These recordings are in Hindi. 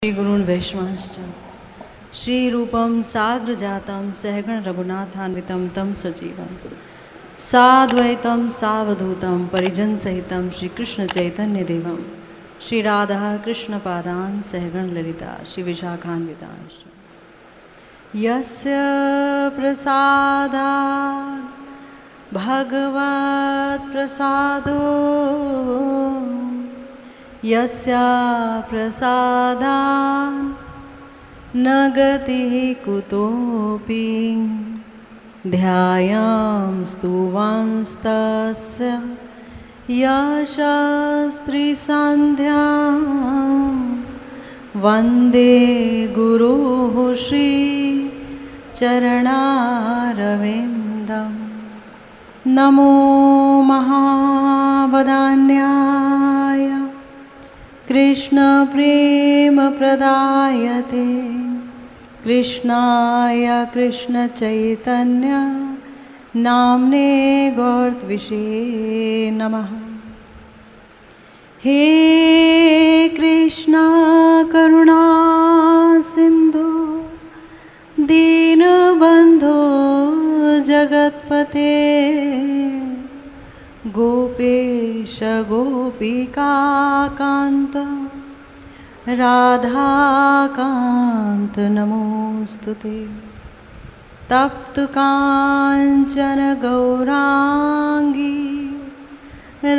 श्रीगुरून् वैष्णवांश्च श्रीरूपं साग्रजातं सहगण रघुनाथान्वितं तं सजीवं साद्वैतं सावधूतं परिजनसहितं श्रीकृष्णचैतन्यदेवं श्रीराधा कृष्णपादान् सहगण ललिता श्रीविशाखान्वितांश्च यस्य प्रसादात् भगवत्प्रसादो यस्या प्रसादान् न गतिः कुतोऽपि ध्यायामस्तु वंस्तस्य यशस्त्रिसन्ध्यां वन्दे गुरोः श्रीचरणारविन्दं नमो महावदान्याय कृष्णप्रेमप्रदायते कृष्णाय कृष्णचैतन्य नाम्ने गौरत्विषे नमः। हे कृष्ण करुणा सिन्धु दीनबन्धो जगत्पते गोपेश गोपिकान्त राधाकान्त नमोस्तुते। तप्तकाञ्चन गौराङ्गी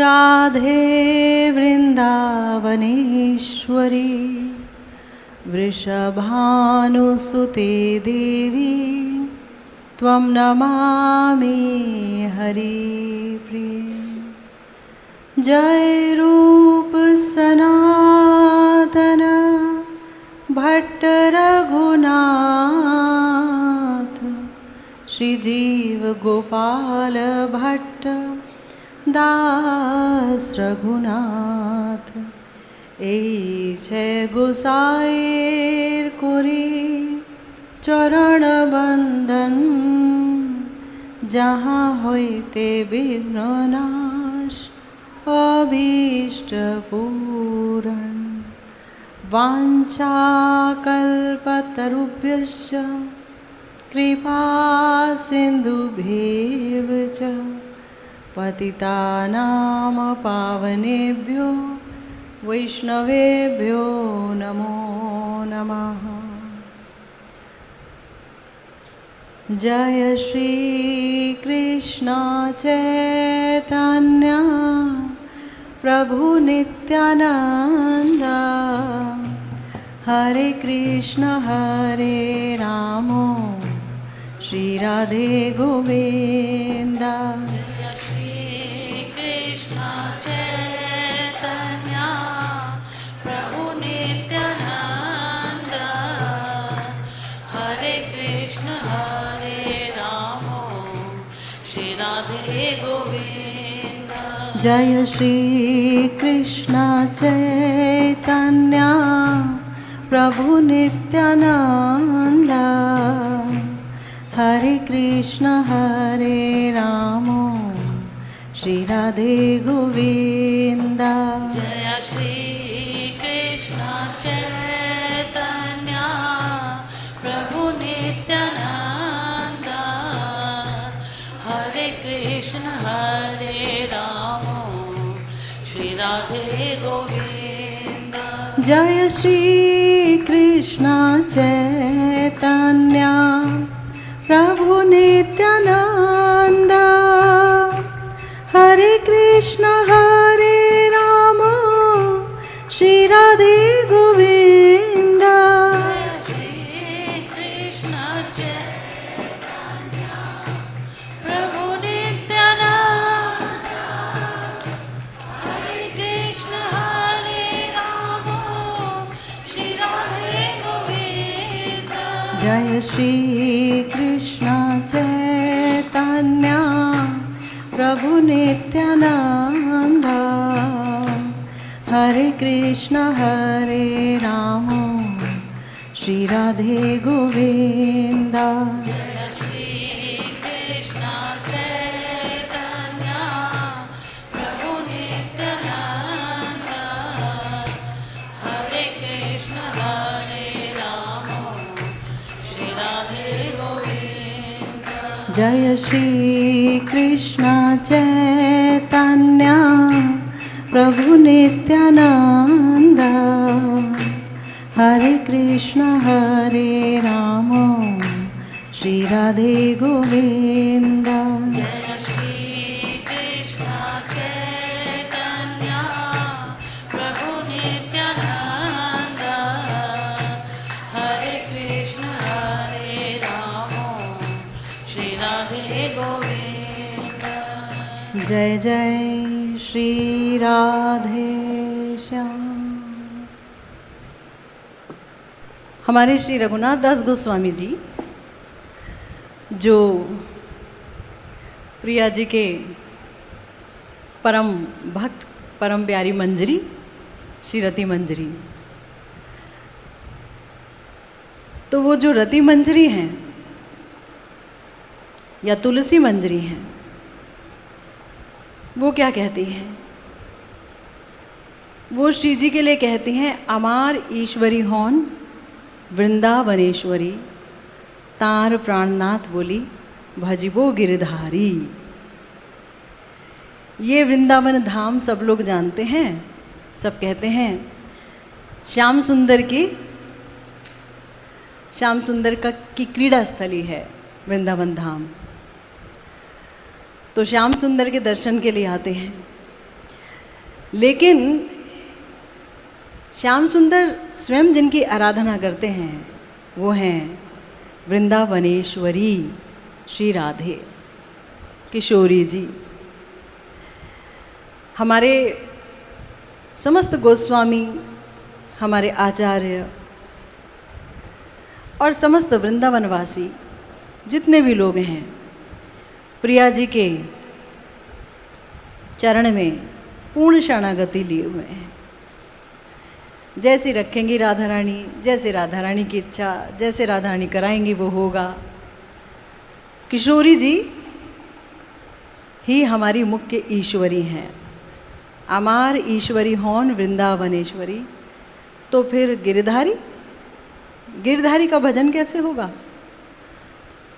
राधे वृन्दावनेश्वरी वृषभानुसुते देवी त्वं नमामि हरिप्रिये। जय रूप सनातन भट्ट रघुनाथ श्रीजीव गोपाल भट्ट दास रघुनाथ। এই ছে গোসাইয়ের করি চরণ বন্দন जहाँ होते विघ्ननाश अभीष्ट पूरण वाञ्छाकल्पतरुभ्यश्च कृपा सिन्धुभ्येव च पतितानां पावनेभ्यो वैष्णवेभ्यो नमो नमः। जय श्री कृष्ण चैतन्य प्रभु नित्यानंद हरे कृष्ण हरे राम श्री राधे गोविंद। जय श्री कृष्ण चैतन्य प्रभु नित्यानंद हरे कृष्ण हरे राम श्री राधे गोविंद। जय श्री कृष्ण चैतन्य प्रभु नित्यानंद हरे कृष्ण हरे राम राधे गोविंद। जय श्री कृष्ण चैतन्य प्रभु नित्यानंद हरे कृष्ण हरे राम श्री राधे गोविंद। जय श्री कृष्ण चैतन्य प्रभु नित्यानंद हरे कृष्ण हरे राम श्री राधे गोविंद। हरे कृष्ण जय श्री कृष्ण चैतन्य प्रभु नित्यानंद हरे कृष्ण हरे राम श्री राधे गोविंद जय श्री कृष्ण चैतन्य प्रभु नित्यानंद हरे कृष्ण हरे राम श्री राधे गोविंद जय जय श्री राधे श्याम। हमारे श्री रघुनाथ दास गोस्वामी जी जो प्रिया जी के परम भक्त परम प्यारी मंजरी श्री रति मंजरी, तो वो जो रति मंजरी हैं या तुलसी मंजरी हैं, वो क्या कहती हैं? वो श्री जी के लिए कहती हैं, अमार ईश्वरी होन वृंदावनेश्वरी तार प्राणनाथ बोली भजिबो गिरधारी। ये वृंदावन धाम सब लोग जानते हैं, सब कहते हैं श्याम सुंदर की क्रीड़ा स्थली है वृंदावन धाम। तो श्याम सुंदर के दर्शन के लिए आते हैं, लेकिन श्याम सुंदर स्वयं जिनकी आराधना करते हैं वो हैं वृंदावनेश्वरी श्री राधे किशोरी जी। हमारे समस्त गोस्वामी, हमारे आचार्य और समस्त वृंदावनवासी जितने भी लोग हैं, प्रिया जी के चरण में पूर्ण शरणागति लिए हुए हैं। जैसी रखेंगी राधा रानी, जैसे राधा रानी की इच्छा, जैसे राधा रानी कराएंगी वो होगा। किशोरी जी ही हमारी मुख्य ईश्वरी हैं। अमार ईश्वरी होन वृंदावनेश्वरी, तो फिर गिरधारी का भजन कैसे होगा?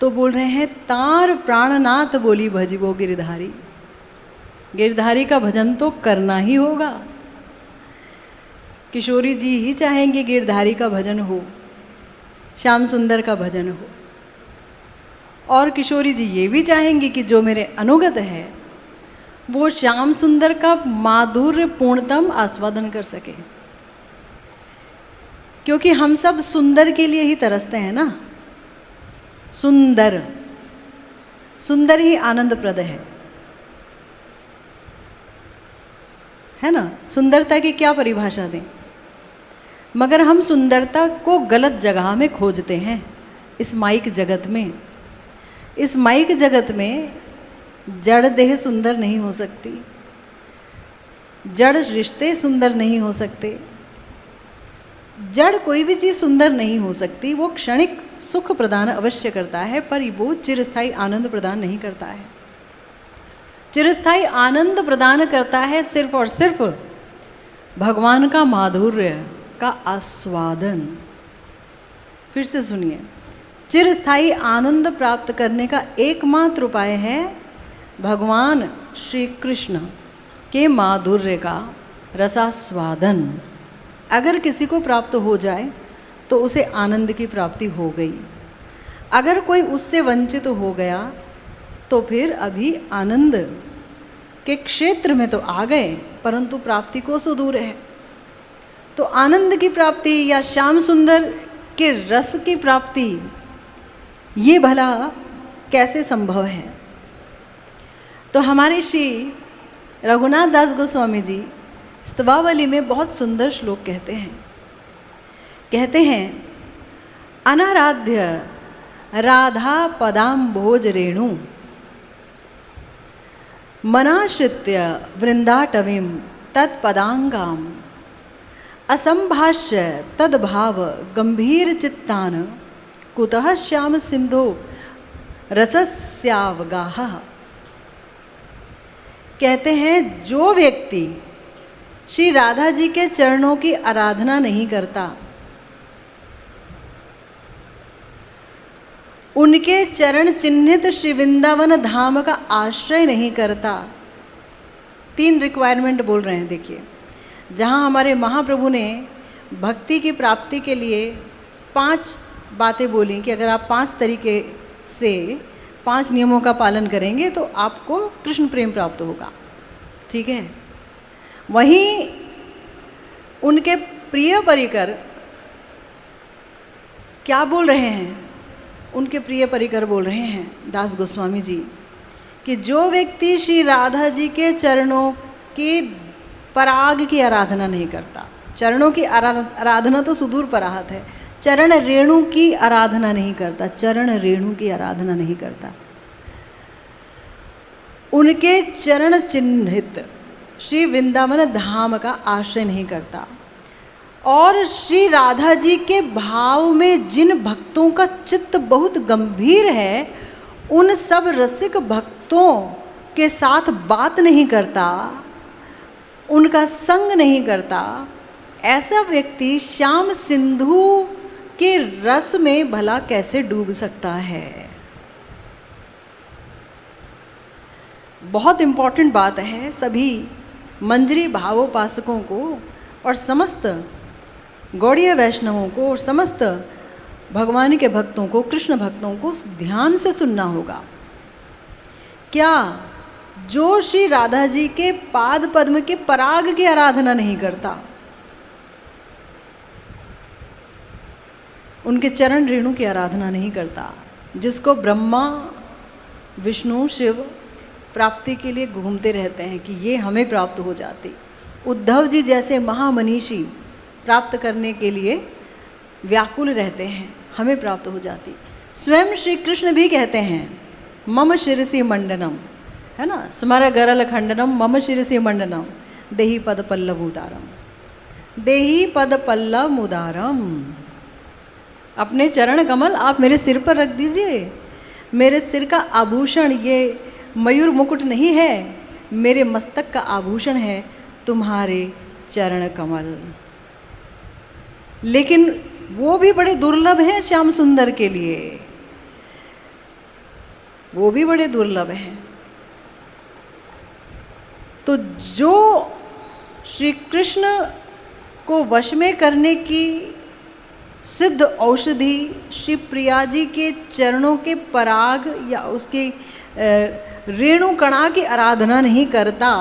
तो बोल रहे हैं तार प्राणनाथ बोली भजिबो गिरधारी। गिरधारी का भजन तो करना ही होगा। किशोरी जी ही चाहेंगे गिरधारी का भजन हो, श्याम सुंदर का भजन हो, और किशोरी जी ये भी चाहेंगी कि जो मेरे अनुगत है वो श्याम सुंदर का माधुर्य पूर्णतम आस्वादन कर सके। क्योंकि हम सब सुंदर के लिए ही तरसते हैं ना। सुंदर ही आनंदप्रद है ना। सुंदरता की क्या परिभाषा दें, मगर हम सुंदरता को गलत जगह में खोजते हैं। इस माइक जगत में जड़ देह सुंदर नहीं हो सकती, जड़ रिश्ते सुंदर नहीं हो सकते, जड़ कोई भी चीज़ सुंदर नहीं हो सकती। वो क्षणिक सुख प्रदान अवश्य करता है, पर वो चिरस्थायी आनंद प्रदान नहीं करता है। चिरस्थायी आनंद प्रदान करता है सिर्फ और सिर्फ भगवान का माधुर्य का आस्वादन। फिर से सुनिए, चिरस्थायी आनंद प्राप्त करने का एकमात्र उपाय है भगवान श्री कृष्ण के माधुर्य का रसास्वादन। अगर किसी को प्राप्त हो जाए तो उसे आनंद की प्राप्ति हो गई। अगर कोई उससे वंचित हो गया तो फिर अभी आनंद के क्षेत्र में तो आ गए, परंतु प्राप्ति को सुदूर है। तो आनंद की प्राप्ति या श्याम सुंदर के रस की प्राप्ति ये भला कैसे संभव है? तो हमारे श्री रघुनाथ दास गोस्वामी जी स्तवावली में बहुत सुंदर श्लोक कहते हैं अनाराध्य राधा पदाम्भोज रेणु मनाश्रित्य वृंदाटवीं तत्पदांगाम असंभाष्य तद्भाव गंभीर चित्तान कुतः श्याम सिंधो रसस्यावगाह। कहते हैं जो व्यक्ति श्री राधा जी के चरणों की आराधना नहीं करता, उनके चरण चिन्हित श्री वृंदावन धाम का आश्रय नहीं करता। 3 रिक्वायरमेंट बोल रहे हैं, देखिए। जहाँ हमारे महाप्रभु ने भक्ति की प्राप्ति के लिए 5 बातें बोली कि अगर आप 5 तरीके से 5 नियमों का पालन करेंगे तो आपको कृष्ण प्रेम प्राप्त होगा, ठीक है। वहीं उनके प्रिय परिकर क्या बोल रहे हैं? उनके प्रिय परिकर बोल रहे हैं दास गोस्वामी जी कि जो व्यक्ति श्री राधा जी के चरणों की पराग की आराधना नहीं करता, चरणों की आराधना तो सुदूर पराहत है, चरण रेणु की आराधना नहीं करता, चरण रेणु की आराधना नहीं करता, उनके चरण चिन्हित श्री वृंदावन धाम का आश्रय नहीं करता, और श्री राधा जी के भाव में जिन भक्तों का चित्त बहुत गंभीर है, उन सब रसिक भक्तों के साथ बात नहीं करता, उनका संग नहीं करता, ऐसा व्यक्ति श्याम सिंधु के रस में भला कैसे डूब सकता है? बहुत इम्पोर्टेंट बात है सभी मंजरी भावोपासकों को और समस्त गौड़ीय वैष्णवों को और समस्त भगवान के भक्तों को, कृष्ण भक्तों को ध्यान से सुनना होगा। क्या जो श्री राधा जी के पाद पद्म के पराग की आराधना नहीं करता, उनके चरण रेणु की आराधना नहीं करता, जिसको ब्रह्मा विष्णु शिव प्राप्ति के लिए घूमते रहते हैं कि ये हमें प्राप्त हो जाती, उद्धव जी जैसे महामनीषी प्राप्त करने के लिए व्याकुल रहते हैं, हमें प्राप्त हो जाती। स्वयं श्री कृष्ण भी कहते हैं मम शिरसि मंडनम, है ना, स्मर गरल खंडनम मम शिरसि मंडनम देही पद पल्लव उदारम, देही पद पल्लव उदारम। अपने चरण कमल आप मेरे सिर पर रख दीजिए। मेरे सिर का आभूषण ये मयूर मुकुट नहीं है, मेरे मस्तक का आभूषण है तुम्हारे चरण कमल। लेकिन वो भी बड़े दुर्लभ हैं श्याम सुंदर के लिए, वो भी बड़े दुर्लभ हैं। तो जो श्री कृष्ण को वश में करने की सिद्ध औषधि श्री प्रिया जी के चरणों के पराग या उसके रेणु कणा की आराधना नहीं करता,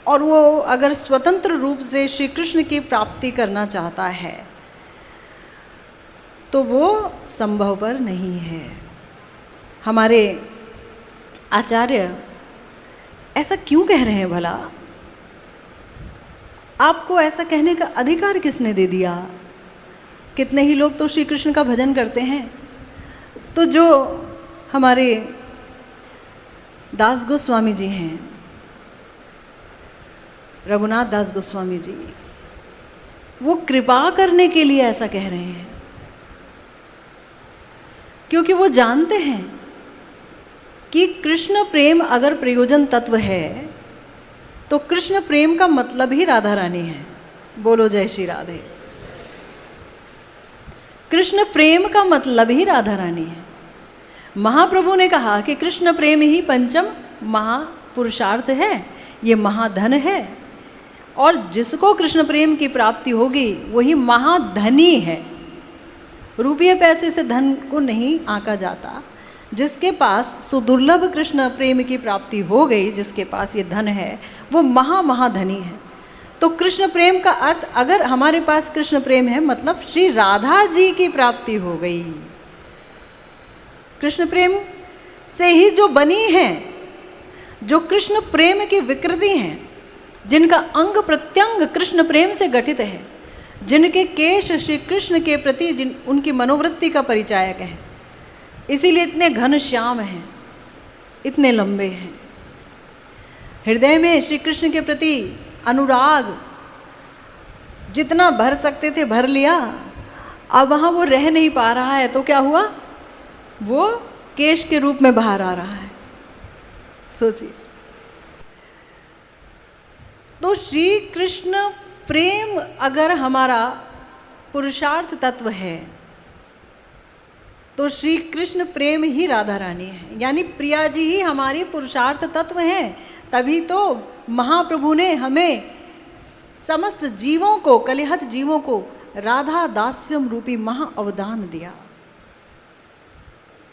और वो अगर स्वतंत्र रूप से श्री कृष्ण की प्राप्ति करना चाहता है तो वो संभवपर नहीं है। हमारे आचार्य ऐसा क्यों कह रहे हैं भला? आपको ऐसा कहने का अधिकार किसने दे दिया? कितने ही लोग तो श्री कृष्ण का भजन करते हैं। तो जो हमारे दास गोस्वामी जी हैं, रघुनाथ दास गोस्वामी जी, वो कृपा करने के लिए ऐसा कह रहे हैं, क्योंकि वो जानते हैं कि कृष्ण प्रेम अगर प्रयोजन तत्व है तो कृष्ण प्रेम का मतलब ही राधा रानी है। बोलो जय श्री राधे। कृष्ण प्रेम का मतलब ही राधा रानी है। महाप्रभु ने कहा कि कृष्ण प्रेम ही पंचम महापुरुषार्थ है, ये महाधन है, और जिसको कृष्ण प्रेम की प्राप्ति होगी वही महाधनी है। रुपये पैसे से धन को नहीं आंका जाता। जिसके पास सुदुर्लभ कृष्ण प्रेम की प्राप्ति हो गई, जिसके पास ये धन है, वो महाधनी है। तो कृष्ण प्रेम का अर्थ, अगर हमारे पास कृष्ण प्रेम है मतलब श्री राधा जी की प्राप्ति हो गई। कृष्ण प्रेम से ही जो बनी हैं, जो कृष्ण प्रेम की विकृति हैं, जिनका अंग प्रत्यंग कृष्ण प्रेम से गठित है, जिनके केश श्री कृष्ण के प्रति उनकी मनोवृत्ति का परिचायक है, इसीलिए इतने घन श्याम हैं, इतने लंबे हैं। हृदय में श्री कृष्ण के प्रति अनुराग जितना भर सकते थे भर लिया, अब वहाँ वो रह नहीं पा रहा है, तो क्या हुआ? वो केश के रूप में बाहर आ रहा है। सोचिए। तो श्री कृष्ण प्रेम अगर हमारा पुरुषार्थ तत्व है तो श्री कृष्ण प्रेम ही राधा रानी है, यानी प्रिया जी ही हमारी पुरुषार्थ तत्व हैं। तभी तो महाप्रभु ने हमें समस्त जीवों को, कलिहत जीवों को राधा दास्यम रूपी महा अवदान दिया,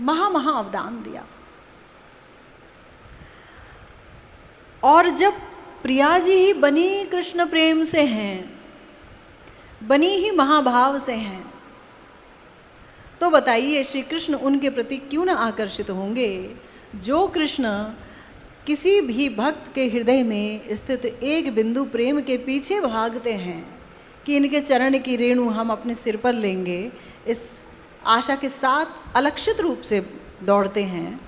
महा अवदान दिया। और जब प्रिया जी ही बनी कृष्ण प्रेम से हैं, बनी ही महाभाव से हैं, तो बताइए श्री कृष्ण उनके प्रति क्यों न आकर्षित होंगे। जो कृष्ण किसी भी भक्त के हृदय में स्थित एक बिंदु प्रेम के पीछे भागते हैं कि इनके चरण की रेणु हम अपने सिर पर लेंगे, इस आशा के साथ अलक्षित रूप से दौड़ते हैं,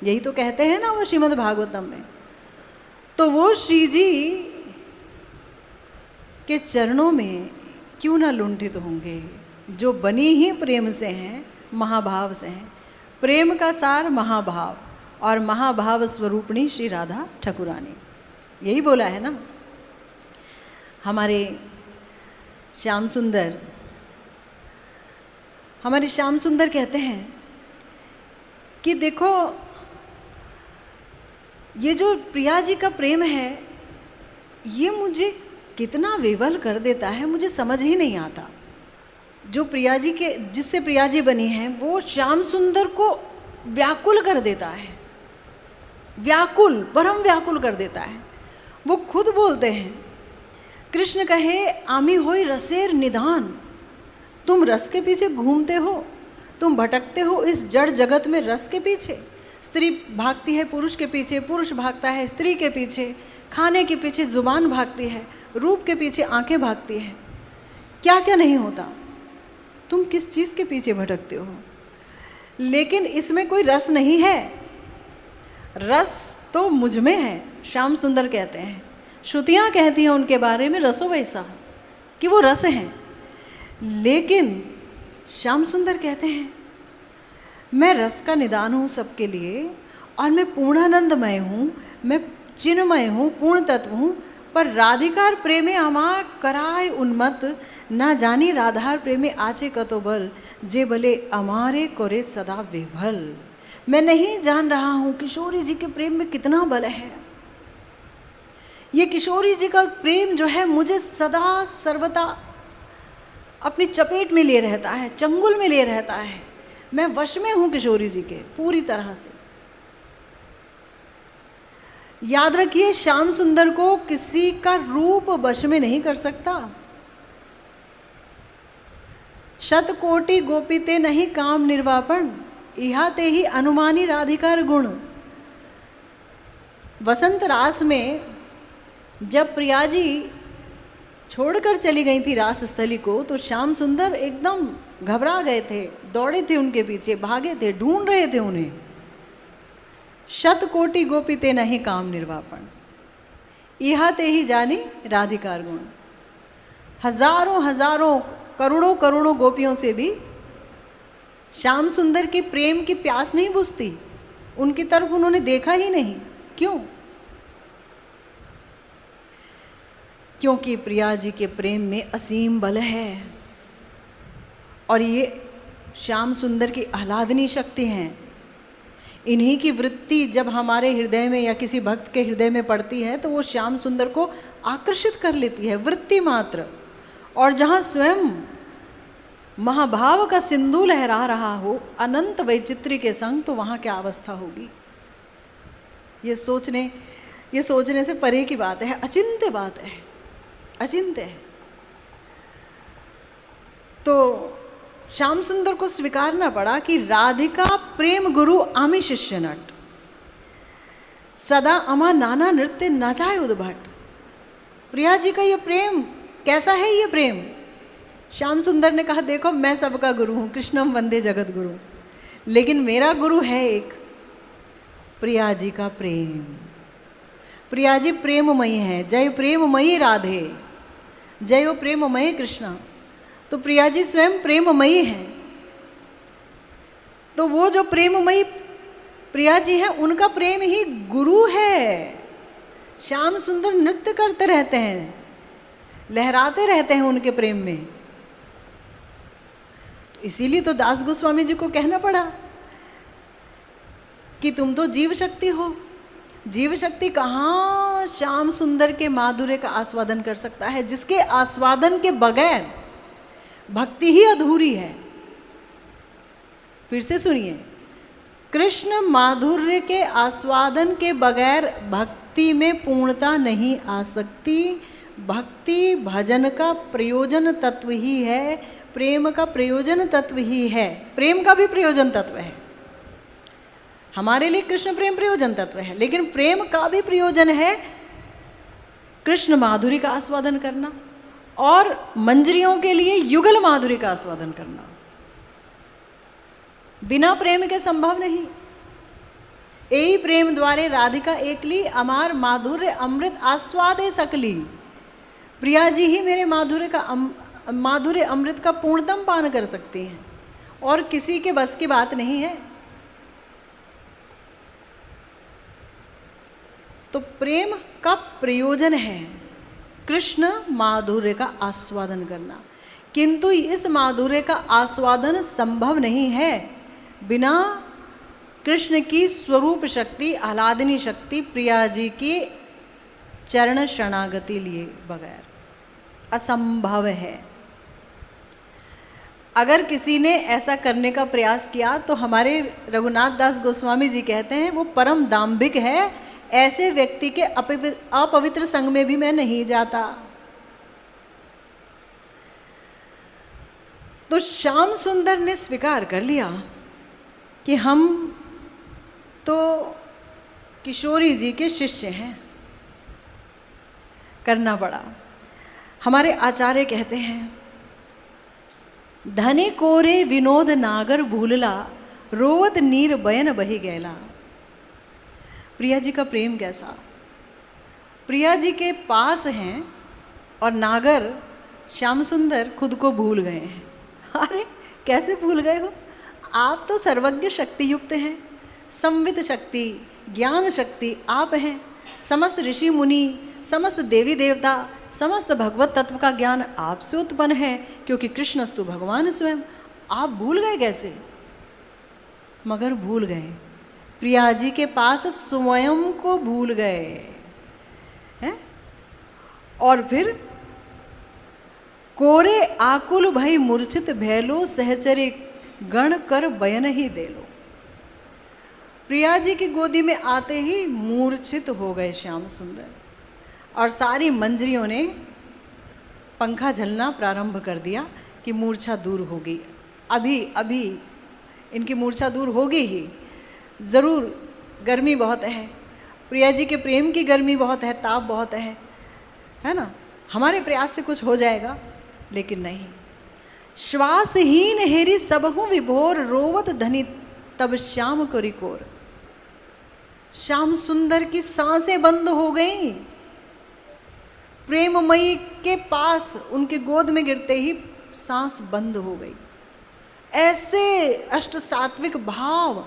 यही तो कहते हैं ना वो श्रीमद् भागवतम में। तो वो श्री जी के चरणों में क्यों ना लुंठित होंगे, जो बनी ही प्रेम से हैं, महाभाव से हैं। प्रेम का सार महाभाव, और महाभाव स्वरूपणी श्री राधा ठाकुरानी, यही बोला है ना हमारे श्याम सुंदर। हमारे श्याम सुंदर कहते हैं कि देखो ये जो प्रिया जी का प्रेम है, ये मुझे कितना विवल कर देता है, मुझे समझ ही नहीं आता। जो प्रिया जी के, जिससे प्रिया जी बनी है, वो श्याम सुंदर को व्याकुल कर देता है, व्याकुल, परम व्याकुल कर देता है। वो खुद बोलते हैं, कृष्ण कहे आमी होई रसेर निधान, तुम रस के पीछे घूमते हो, तुम भटकते हो इस जड़ जगत में रस के पीछे। स्त्री भागती है पुरुष के पीछे, पुरुष भागता है स्त्री के पीछे, खाने के पीछे जुबान भागती है, रूप के पीछे आंखें भागती है, क्या क्या नहीं होता। तुम किस चीज़ के पीछे भटकते हो? लेकिन इसमें कोई रस नहीं है। रस तो मुझ में है, श्याम सुंदर कहते हैं। श्रुतियाँ कहती हैं उनके बारे में रसो वैसा, कि वो रस हैं। लेकिन श्याम सुंदर कहते हैं मैं रस का निदान हूँ सबके लिए, और मैं पूर्णानंदमय हूँ, मैं चिन्मय हूँ, पूर्ण तत्व हूँ। पर राधिकार प्रेमे अमा कराय उन्मत, ना जानी राधार प्रेमे आचे कतो बल, जे भले अमारे कोरे सदा विभल। मैं नहीं जान रहा हूँ किशोरी जी के प्रेम में कितना बल है। ये किशोरी जी का प्रेम जो है मुझे सदा सर्वदा अपनी चपेट में लिए रहता है, चंगुल में लिए रहता है। मैं वश में हूँ किशोरी जी के पूरी तरह से। याद रखिए, श्याम सुंदर को किसी का रूप वश में नहीं कर सकता। शतकोटि गोपीते नहीं काम निर्वापण, इहा ते ही अनुमानी राधिकार गुण। वसंत रास में जब प्रिया जी छोड़कर चली गई थी रास स्थली को, तो श्याम सुंदर एकदम घबरा गए थे, दौड़े थे उनके पीछे, भागे थे, ढूंढ रहे थे उन्हें। शतकोटि गोपीते नहीं काम निर्वापण, इहा ते ही जानी राधिकार गुण। हजारों हजारों करोड़ों करोड़ों गोपियों से भी श्याम सुंदर की प्रेम की प्यास नहीं बुझती, उनकी तरफ उन्होंने देखा ही नहीं। क्यों? क्योंकि प्रिया जी के प्रेम में असीम बल है, और ये श्याम सुंदर की आह्लादनी शक्ति हैं। इन्हीं की वृत्ति जब हमारे हृदय में या किसी भक्त के हृदय में पड़ती है तो वो श्याम सुंदर को आकर्षित कर लेती है, वृत्ति मात्र। और जहाँ स्वयं महाभाव का सिंधु लहरा रहा हो अनंत वैचित्री के संग, तो वहाँ क्या अवस्था होगी? ये सोचने से परे की बात है, अचिंत्य बात है, अचिंत्य है। तो श्याम सुंदर को स्वीकारना पड़ा कि राधिका प्रेम गुरु आमी शिष्य नट, सदा अमा नाना नृत्य नाचाए उद्भट। प्रिया जी का ये प्रेम कैसा है? ये प्रेम श्याम सुंदर ने कहा, देखो मैं सबका गुरु हूँ, कृष्णम वंदे जगत गुरु, लेकिन मेरा गुरु है एक, प्रिया जी का प्रेम। प्रिया जी प्रेममयी है, जय प्रेममयी राधे, जय प्रेममय कृष्णा। तो प्रिया जी स्वयं प्रेममयी हैं। तो वो जो प्रेममयी प्रिया जी हैं, उनका प्रेम ही गुरु है। श्याम सुंदर नृत्य करते रहते हैं, लहराते रहते हैं उनके प्रेम में। तो इसीलिए तो दास गोस्वामी जी को कहना पड़ा कि तुम तो जीव शक्ति हो। जीव शक्ति कहाँ श्याम सुंदर के माधुर्य का आस्वादन कर सकता है, जिसके आस्वादन के बगैर भक्ति ही अधूरी है। फिर से सुनिए, कृष्ण माधुर्य के आस्वादन के बगैर भक्ति में पूर्णता नहीं आ सकती। भक्ति भजन का प्रयोजन तत्व ही है, प्रेम का प्रयोजन तत्व ही है। प्रेम का भी प्रयोजन तत्व है। हमारे लिए कृष्ण प्रेम प्रयोजन तत्व है, लेकिन प्रेम का भी प्रयोजन है कृष्ण माधुरी का आस्वादन करना, और मंजरियों के लिए युगल माधुरी का आस्वादन करना। बिना प्रेम के संभव नहीं। एई प्रेम द्वारे राधिका एकली, अमार माधुर्य अमृत आस्वादे सकली। प्रिया जी ही मेरे माधुर्य अमृत का पूर्णतम पान कर सकती हैं, और किसी के बस की बात नहीं है। तो प्रेम का प्रयोजन है कृष्ण माधुर्य का आस्वादन करना, किंतु इस माधुर्य का आस्वादन संभव नहीं है बिना कृष्ण की स्वरूप शक्ति, आह्लादिनी शक्ति, प्रिया जी की चरण शरणागति लिए बगैर। असंभव है। अगर किसी ने ऐसा करने का प्रयास किया तो हमारे रघुनाथ दास गोस्वामी जी कहते हैं वो परम दाम्भिक है। ऐसे व्यक्ति के अपवित्र संग में भी मैं नहीं जाता। तो श्याम सुंदर ने स्वीकार कर लिया कि हम तो किशोरी जी के शिष्य हैं। करना पड़ा। हमारे आचार्य कहते हैं, धने कोरे विनोद नागर भूलला, रोवत नीर बयन बही गैला। प्रिया जी का प्रेम कैसा। प्रिया जी के पास हैं और नागर श्याम सुंदर खुद को भूल गए हैं। अरे कैसे भूल गए हो? आप तो सर्वज्ञ शक्ति युक्त हैं, संवित शक्ति, ज्ञान शक्ति आप हैं। समस्त ऋषि मुनि, समस्त देवी देवता, समस्त भगवत तत्व का ज्ञान आपसे उत्पन्न है, क्योंकि कृष्णस्तु भगवान स्वयं। आप भूल गए कैसे? मगर भूल गए, प्रिया जी के पास स्वयं को भूल गए हैं। और फिर कोरे आकुल भई मूर्छित भैलो, सहचरे गण कर बयन ही दे लो। प्रिया जी की गोदी में आते ही मूर्छित हो गए श्याम सुंदर, और सारी मंजरियों ने पंखा झलना प्रारंभ कर दिया कि मूर्छा दूर होगी। अभी अभी इनकी मूर्छा दूर होगी ही ज़रूर। गर्मी बहुत है, प्रिया जी के प्रेम की गर्मी बहुत है, ताप बहुत है ना। हमारे प्रयास से कुछ हो जाएगा, लेकिन नहीं। श्वासहीन हेरी सबहु विभोर, रोवत धनी तब श्याम को रिकोर। श्याम सुंदर की सांसें बंद हो गई। प्रेममयी के पास उनके गोद में गिरते ही सांस बंद हो गई। ऐसे अष्ट सात्विक भाव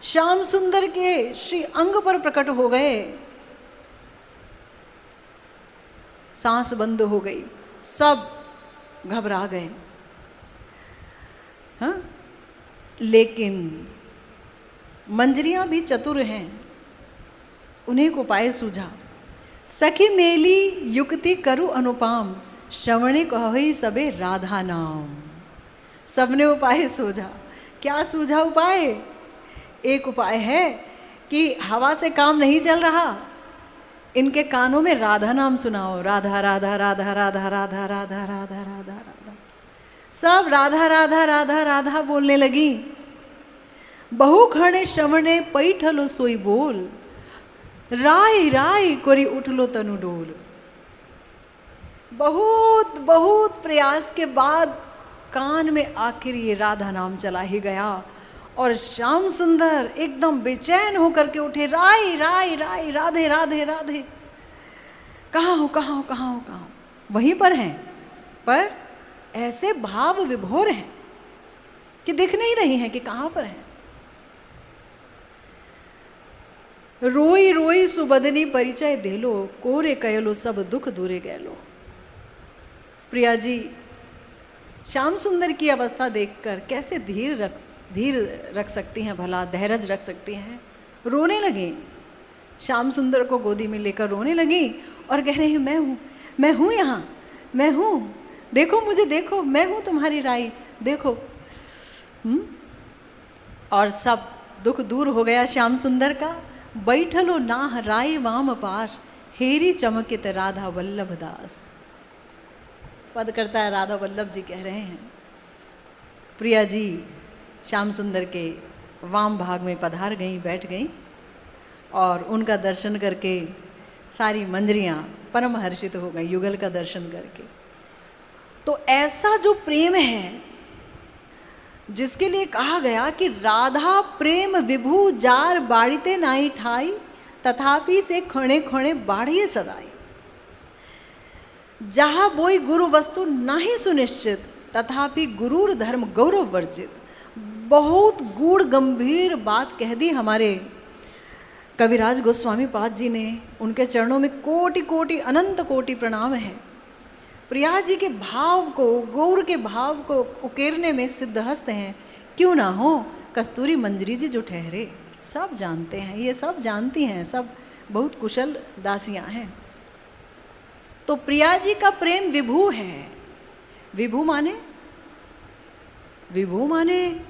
श्याम सुंदर के श्री अंग पर प्रकट हो गए। सांस बंद हो गई, सब घबरा गए। हाँ, लेकिन मंजरियां भी चतुर हैं, उन्हें एक उपाय सूझा। सखी मेली युक्ति करु अनुपाम, श्रवणे कहि सबे राधा नाम। सबने उपाय सूझा। क्या सूझा उपाय? एक उपाय है कि हवा से काम नहीं चल रहा, इनके कानों में राधा नाम सुनाओ। राधा राधा राधा राधा राधा राधा राधा राधा राधा। सब राधा राधा राधा राधा बोलने लगी। बहु खणे श्रवणे पैठलो सोई बोल, राय राय कोरी उठलो तनु डोल। बहुत बहुत प्रयास के बाद कान में आखिर ये राधा नाम चला ही गया, और श्याम सुंदर एकदम बेचैन होकर के उठे। राय राय राय, राधे राधे राधे। कहाँ हो कहाँ हो कहाँ हो कहाँ हो? वहीं पर हैं, पर ऐसे भाव विभोर हैं कि दिख नहीं रही हैं कि कहाँ पर हैं। रोई रोई सुबदनी परिचय देलो, कोरे कयलो सब दुख दूरे गैलो। प्रिया जी श्याम सुंदर की अवस्था देखकर कैसे धीर रख सकती हैं भला, धैर्य रख सकती हैं। रोने लगी, श्याम सुंदर को गोदी में लेकर रोने लगी और कह रही हैं मैं हूँ यहाँ, मैं हूँ, देखो मुझे, देखो मैं हूँ तुम्हारी राई, देखो। और सब दुख दूर हो गया श्याम सुंदर का। बैठलो नाह राई वाम पास, हेरी चमकित राधा वल्लभ दास। पद करता है राधा वल्लभ जी कह रहे हैं, प्रिया जी श्याम सुंदर के वाम भाग में पधार गई, बैठ गई और उनका दर्शन करके सारी मंजरियाँ परम हर्षित हो गई युगल का दर्शन करके। तो ऐसा जो प्रेम है जिसके लिए कहा गया कि राधा प्रेम विभु जार बाड़ीते नाई ठाई, तथापि से खणे खणे बाढ़िए सदाई। जहाँ बोई गुरु वस्तु नाही सुनिश्चित, तथापि गुरुर धर्म गौरव वर्जित। बहुत गूढ़ गंभीर बात कह दी हमारे कविराज गोस्वामी पाद जी ने। उनके चरणों में कोटि कोटि अनंत कोटि प्रणाम है। प्रिया जी के भाव को, गौर के भाव को उकेरने में सिद्धहस्त हैं। क्यों ना हो कस्तूरी मंजरी जी जो ठहरे, सब जानते हैं, ये सब जानती हैं, सब बहुत कुशल दासियां हैं। तो प्रिया जी का प्रेम विभू है। विभू माने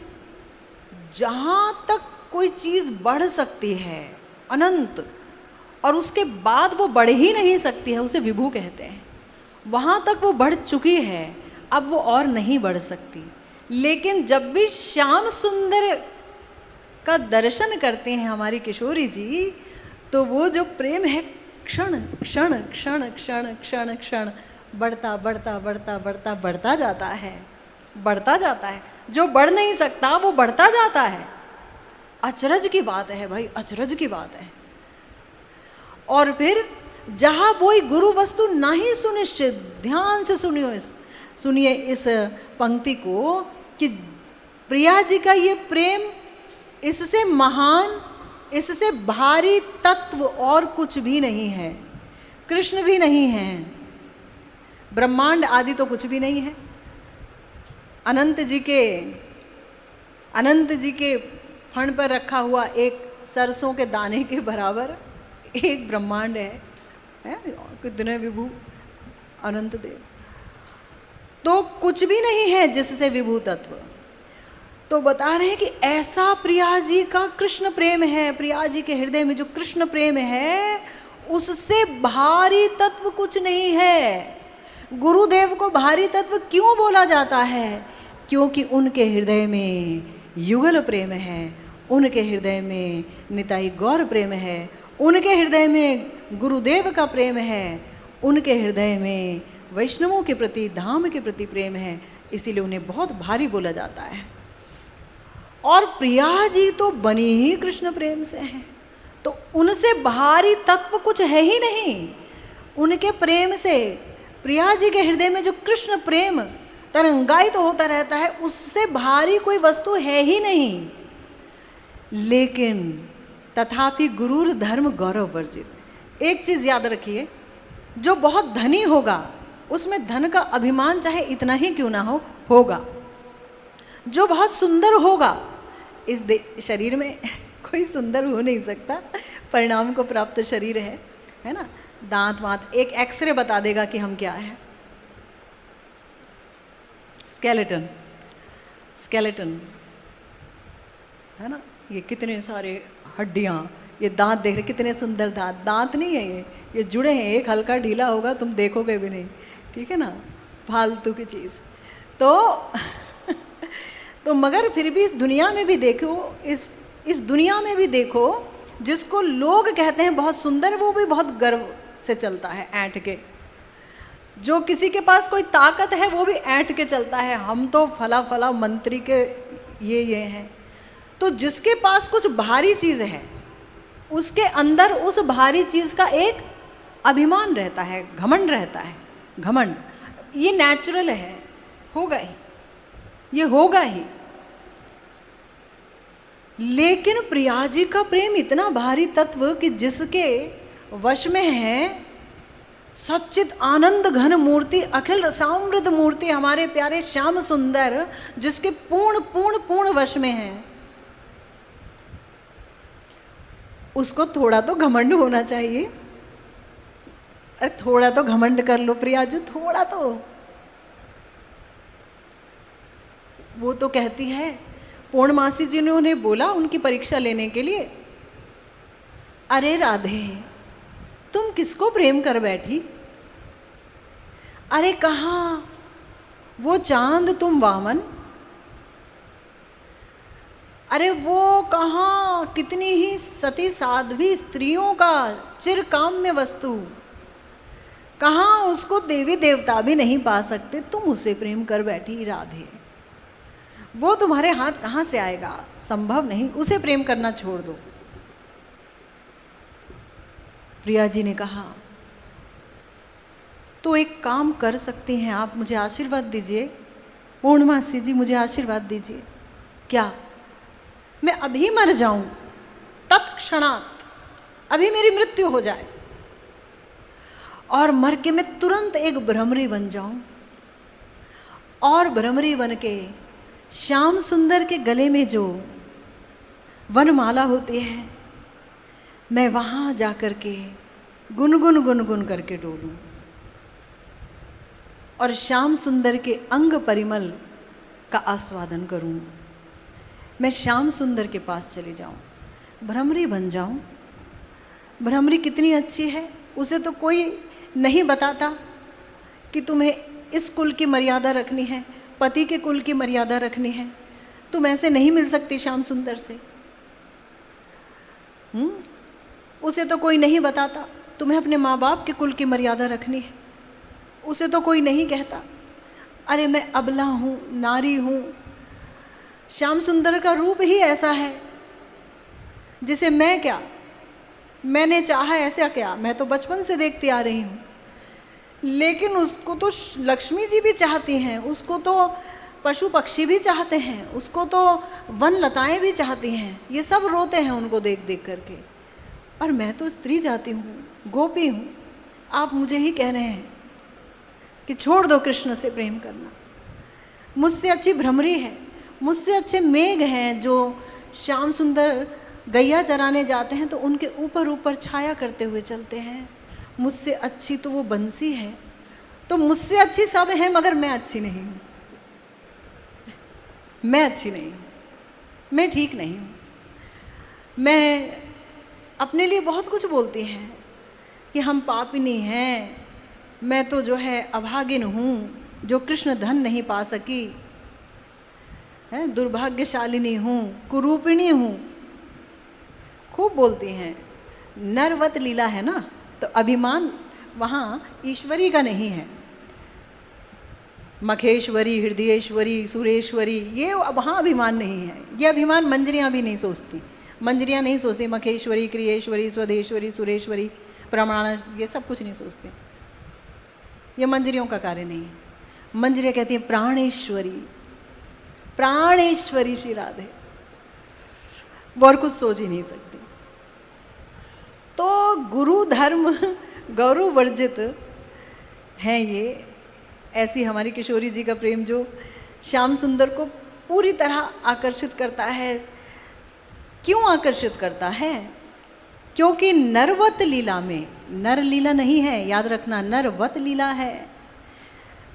जहां तक कोई चीज बढ़ सकती है अनंत, और उसके बाद वो बढ़ ही नहीं सकती है, उसे विभू कहते हैं। वहां तक वो बढ़ चुकी है, अब वो और नहीं बढ़ सकती। लेकिन जब भी श्याम सुंदर का दर्शन करते हैं हमारी किशोरी जी, तो वो जो प्रेम है क्षण क्षण क्षण क्षण क्षण क्षण बढ़ता बढ़ता बढ़ता बढ़ता बढ़ता जाता है, बढ़ता जाता है। जो बढ़ नहीं सकता वो बढ़ता जाता है। अचरज की बात है भाई, अचरज की बात है। और फिर जहाँ बोई गुरु वस्तु नहीं सुनिश्चित, ध्यान से सुनिए इस पंक्ति को कि प्रिया जी का ये प्रेम, इससे महान, इससे भारी तत्व और कुछ भी नहीं है। कृष्ण भी नहीं है, ब्रह्मांड आदि तो कुछ भी नहीं है। अनंत जी के फण पर रखा हुआ एक सरसों के दाने के बराबर एक ब्रह्मांड है कितने विभू अनंत देव, तो कुछ भी नहीं है जिससे विभू तत्व। तो बता रहे हैं कि ऐसा प्रिया जी का कृष्ण प्रेम है। प्रिया जी के हृदय में जो कृष्ण प्रेम है उससे भारी तत्व कुछ नहीं है। गुरुदेव को भारी तत्व क्यों बोला जाता है? क्योंकि उनके हृदय में युगल प्रेम है, उनके हृदय में निताई गौर प्रेम है, उनके हृदय में गुरुदेव का प्रेम है, उनके हृदय में वैष्णवों के प्रति, धाम के प्रति प्रेम है, इसीलिए उन्हें बहुत भारी बोला जाता है। और प्रिया जी तो बनी ही कृष्ण प्रेम से हैं, तो उनसे भारी तत्व कुछ है ही नहीं। उनके प्रेम से, प्रिया जी के हृदय में जो कृष्ण प्रेम तरंगायित तो होता रहता है, उससे भारी कोई वस्तु है ही नहीं। लेकिन तथापि गुरुर धर्म गौरव वर्जित। एक चीज याद रखिए, जो बहुत धनी होगा उसमें धन का अभिमान चाहे इतना ही क्यों ना हो, होगा। जो बहुत सुंदर होगा, इस शरीर में कोई सुंदर हो नहीं सकता, परिणाम को प्राप्त शरीर है ना। दांत वांत, एक एक्सरे बता देगा कि हम क्या है। स्केलेटन है ना, ये कितने सारे हड्डियां, ये दांत देख रहे, कितने सुंदर दांत। दांत नहीं है ये जुड़े हैं। एक हल्का ढीला होगा तुम देखोगे भी नहीं, ठीक है ना, फालतू की चीज़। तो मगर फिर भी इस दुनिया में भी देखो, इस दुनिया में भी देखो, जिसको लोग कहते हैं बहुत सुंदर, वो भी बहुत गर्व से चलता है, ऐंठ के। जो किसी के पास कोई ताकत है वो भी ऐंठ के चलता है, हम तो फला फला मंत्री के ये हैं। तो जिसके पास कुछ भारी चीज़ है, उसके अंदर उस भारी चीज़ का एक अभिमान रहता है, घमंड रहता है। घमंड ये नेचुरल है, होगा ही, ये होगा ही। लेकिन प्रिया जी का प्रेम इतना भारी तत्व कि जिसके वश में है सच्चित आनंद घन मूर्ति, अखिल रसामृत मूर्ति हमारे प्यारे श्याम सुंदर, जिसके पूर्ण पूर्ण पूर्ण वश में है, उसको थोड़ा तो घमंड होना चाहिए। अरे थोड़ा तो घमंड कर लो प्रियाजू, थोड़ा तो। वो तो कहती है, पूर्णमासी जी ने उन्हें बोला उनकी परीक्षा लेने के लिए, अरे राधे तुम किसको प्रेम कर बैठी? अरे कहाँ वो चांद तुम वामन, अरे वो कहाँ कितनी ही सती साध्वी स्त्रियों का चिरकाम्य वस्तु, कहाँ उसको देवी देवता भी नहीं पा सकते, तुम उसे प्रेम कर बैठी राधे। वो तुम्हारे हाथ कहाँ से आएगा, संभव नहीं, उसे प्रेम करना छोड़ दो। प्रिया जी ने कहा, तो एक काम कर सकती हैं आप, मुझे आशीर्वाद दीजिए पूर्णमासी जी, मुझे आशीर्वाद दीजिए। क्या? मैं अभी मर जाऊं, तत्क्षणात अभी मेरी मृत्यु हो जाए और मर के मैं तुरंत एक भ्रमरी बन जाऊं और भ्रमरी बन के श्याम सुंदर के गले में जो वनमाला होती है, मैं वहां जाकर के गुनगुन गुनगुन करके डोलूं और श्याम सुंदर के अंग परिमल का आस्वादन करूं। मैं श्याम सुंदर के पास चली जाऊं, भ्रमरी बन जाऊं। भ्रमरी कितनी अच्छी है, उसे तो कोई नहीं बताता कि तुम्हें इस कुल की मर्यादा रखनी है, पति के कुल की मर्यादा रखनी है, तुम ऐसे नहीं मिल सकती श्याम सुंदर से। उसे तो कोई नहीं बताता तुम्हें अपने माँ बाप के कुल की मर्यादा रखनी है, उसे तो कोई नहीं कहता। अरे मैं अबला हूँ, नारी हूँ। श्याम सुंदर का रूप ही ऐसा है जिसे मैं क्या, मैंने चाहा ऐसा क्या, मैं तो बचपन से देखती आ रही हूँ। लेकिन उसको तो लक्ष्मी जी भी चाहती हैं, उसको तो पशु पक्षी भी चाहते हैं, उसको तो वन लताएं भी चाहती हैं, ये सब रोते हैं उनको देख देख करके। और मैं तो स्त्री जाति हूँ, गोपी हूँ। आप मुझे ही कह रहे हैं कि छोड़ दो कृष्ण से प्रेम करना। मुझसे अच्छी भ्रमरी है, मुझसे अच्छे मेघ हैं जो श्याम सुंदर गैया चराने जाते हैं तो उनके ऊपर ऊपर छाया करते हुए चलते हैं। मुझसे अच्छी तो वो बंसी है। तो मुझसे अच्छी सब हैं, मगर मैं अच्छी नहीं हूँ। मैं अच्छी नहीं हूँ, मैं ठीक नहीं हूँ। मैं अपने लिए बहुत कुछ बोलती हैं कि हम पापिनी हैं, मैं तो जो है अभागिन हूँ जो कृष्ण धन नहीं पा सकी है, दुर्भाग्यशालिनी हूँ, कुरूपिणी हूँ, खूब बोलती हैं। नरवत लीला है ना, तो अभिमान वहाँ ईश्वरी का नहीं है। मखेश्वरी, हृदयेश्वरी, सुरेश्वरी, ये वहाँ अभिमान नहीं है। ये अभिमान मंजरियाँ भी नहीं सोचती। मंजरियाँ नहीं सोचती मखेश्वरी, क्रियेश्वरी, स्वदेश्वरी, सुरेश्वरी, प्रमाण, ये सब कुछ नहीं सोचते। ये मंजरियों का कार्य नहीं है। मंजरियाँ कहती हैं प्राणेश्वरी, प्राणेश्वरी श्री राधे, वो और कुछ सोच ही नहीं सकती। तो गुरु धर्म गौरव वर्जित हैं ये। ऐसी हमारी किशोरी जी का प्रेम जो श्याम सुंदर को पूरी तरह आकर्षित करता है। क्यों आकर्षित करता है? क्योंकि नरवत लीला में, नर लीला नहीं है, याद रखना, नरवत लीला है।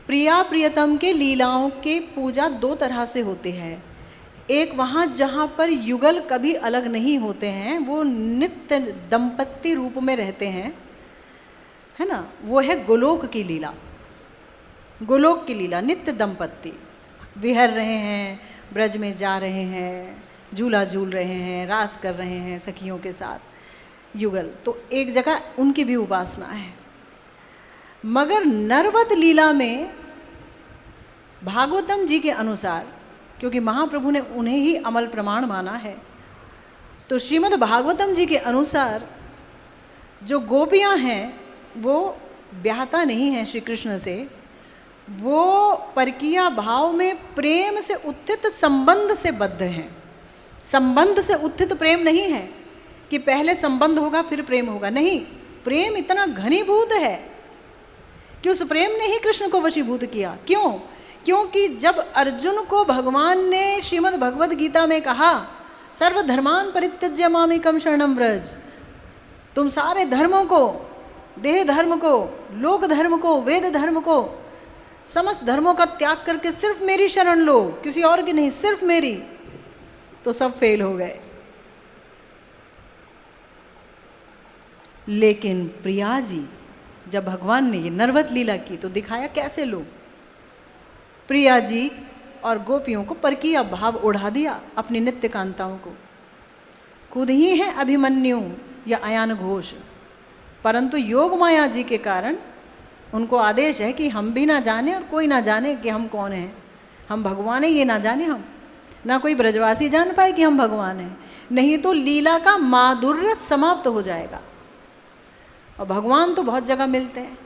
प्रिया प्रियतम के लीलाओं के पूजा दो तरह से होते हैं। एक वहाँ जहाँ पर युगल कभी अलग नहीं होते हैं, वो नित्य दंपत्ति रूप में रहते हैं, है ना, वो है गोलोक की लीला। गोलोक की लीला, नित्य दंपत्ति विहर रहे हैं, ब्रज में जा रहे हैं, झूला झूल रहे हैं, रास कर रहे हैं सखियों के साथ, युगल। तो एक जगह उनकी भी उपासना है। मगर नरवत लीला में भागवतम जी के अनुसार, क्योंकि महाप्रभु ने उन्हें ही अमल प्रमाण माना है, तो श्रीमद् भागवतम जी के अनुसार जो गोपियां हैं वो ब्याहता नहीं हैं श्री कृष्ण से, वो परकीया भाव में प्रेम से उत्थित संबंध से बद्ध हैं। संबंध से उत्थित प्रेम नहीं है कि पहले संबंध होगा फिर प्रेम होगा, नहीं। प्रेम इतना घनीभूत है कि उस प्रेम ने ही कृष्ण को वशीभूत किया। क्यों? क्योंकि जब अर्जुन को भगवान ने श्रीमद् भगवद गीता में कहा सर्वधर्मान परित्यज्य मामेकं शरणं व्रज, तुम सारे धर्मों को, देह धर्म को, लोक धर्म को, वेद धर्म को, समस्त धर्मों का त्याग करके सिर्फ मेरी शरण लो, किसी और की नहीं, सिर्फ मेरी, तो सब फेल हो गए। लेकिन प्रिया जी, जब भगवान ने ये नरवत लीला की तो दिखाया कैसे लो। प्रिया जी और गोपियों को परकीय भाव उड़ा दिया, अपनी नित्य कांताओं को। खुद ही है अभिमन्यु या अयान घोष, परंतु योग माया जी के कारण उनको आदेश है कि हम भी ना जाने और कोई ना जाने कि हम कौन हैं। हम भगवान हैं ये ना जाने, हम ना कोई ब्रजवासी जान पाए कि हम भगवान हैं, नहीं तो लीला का माधुर्य समाप्त हो जाएगा। और भगवान तो बहुत जगह मिलते हैं,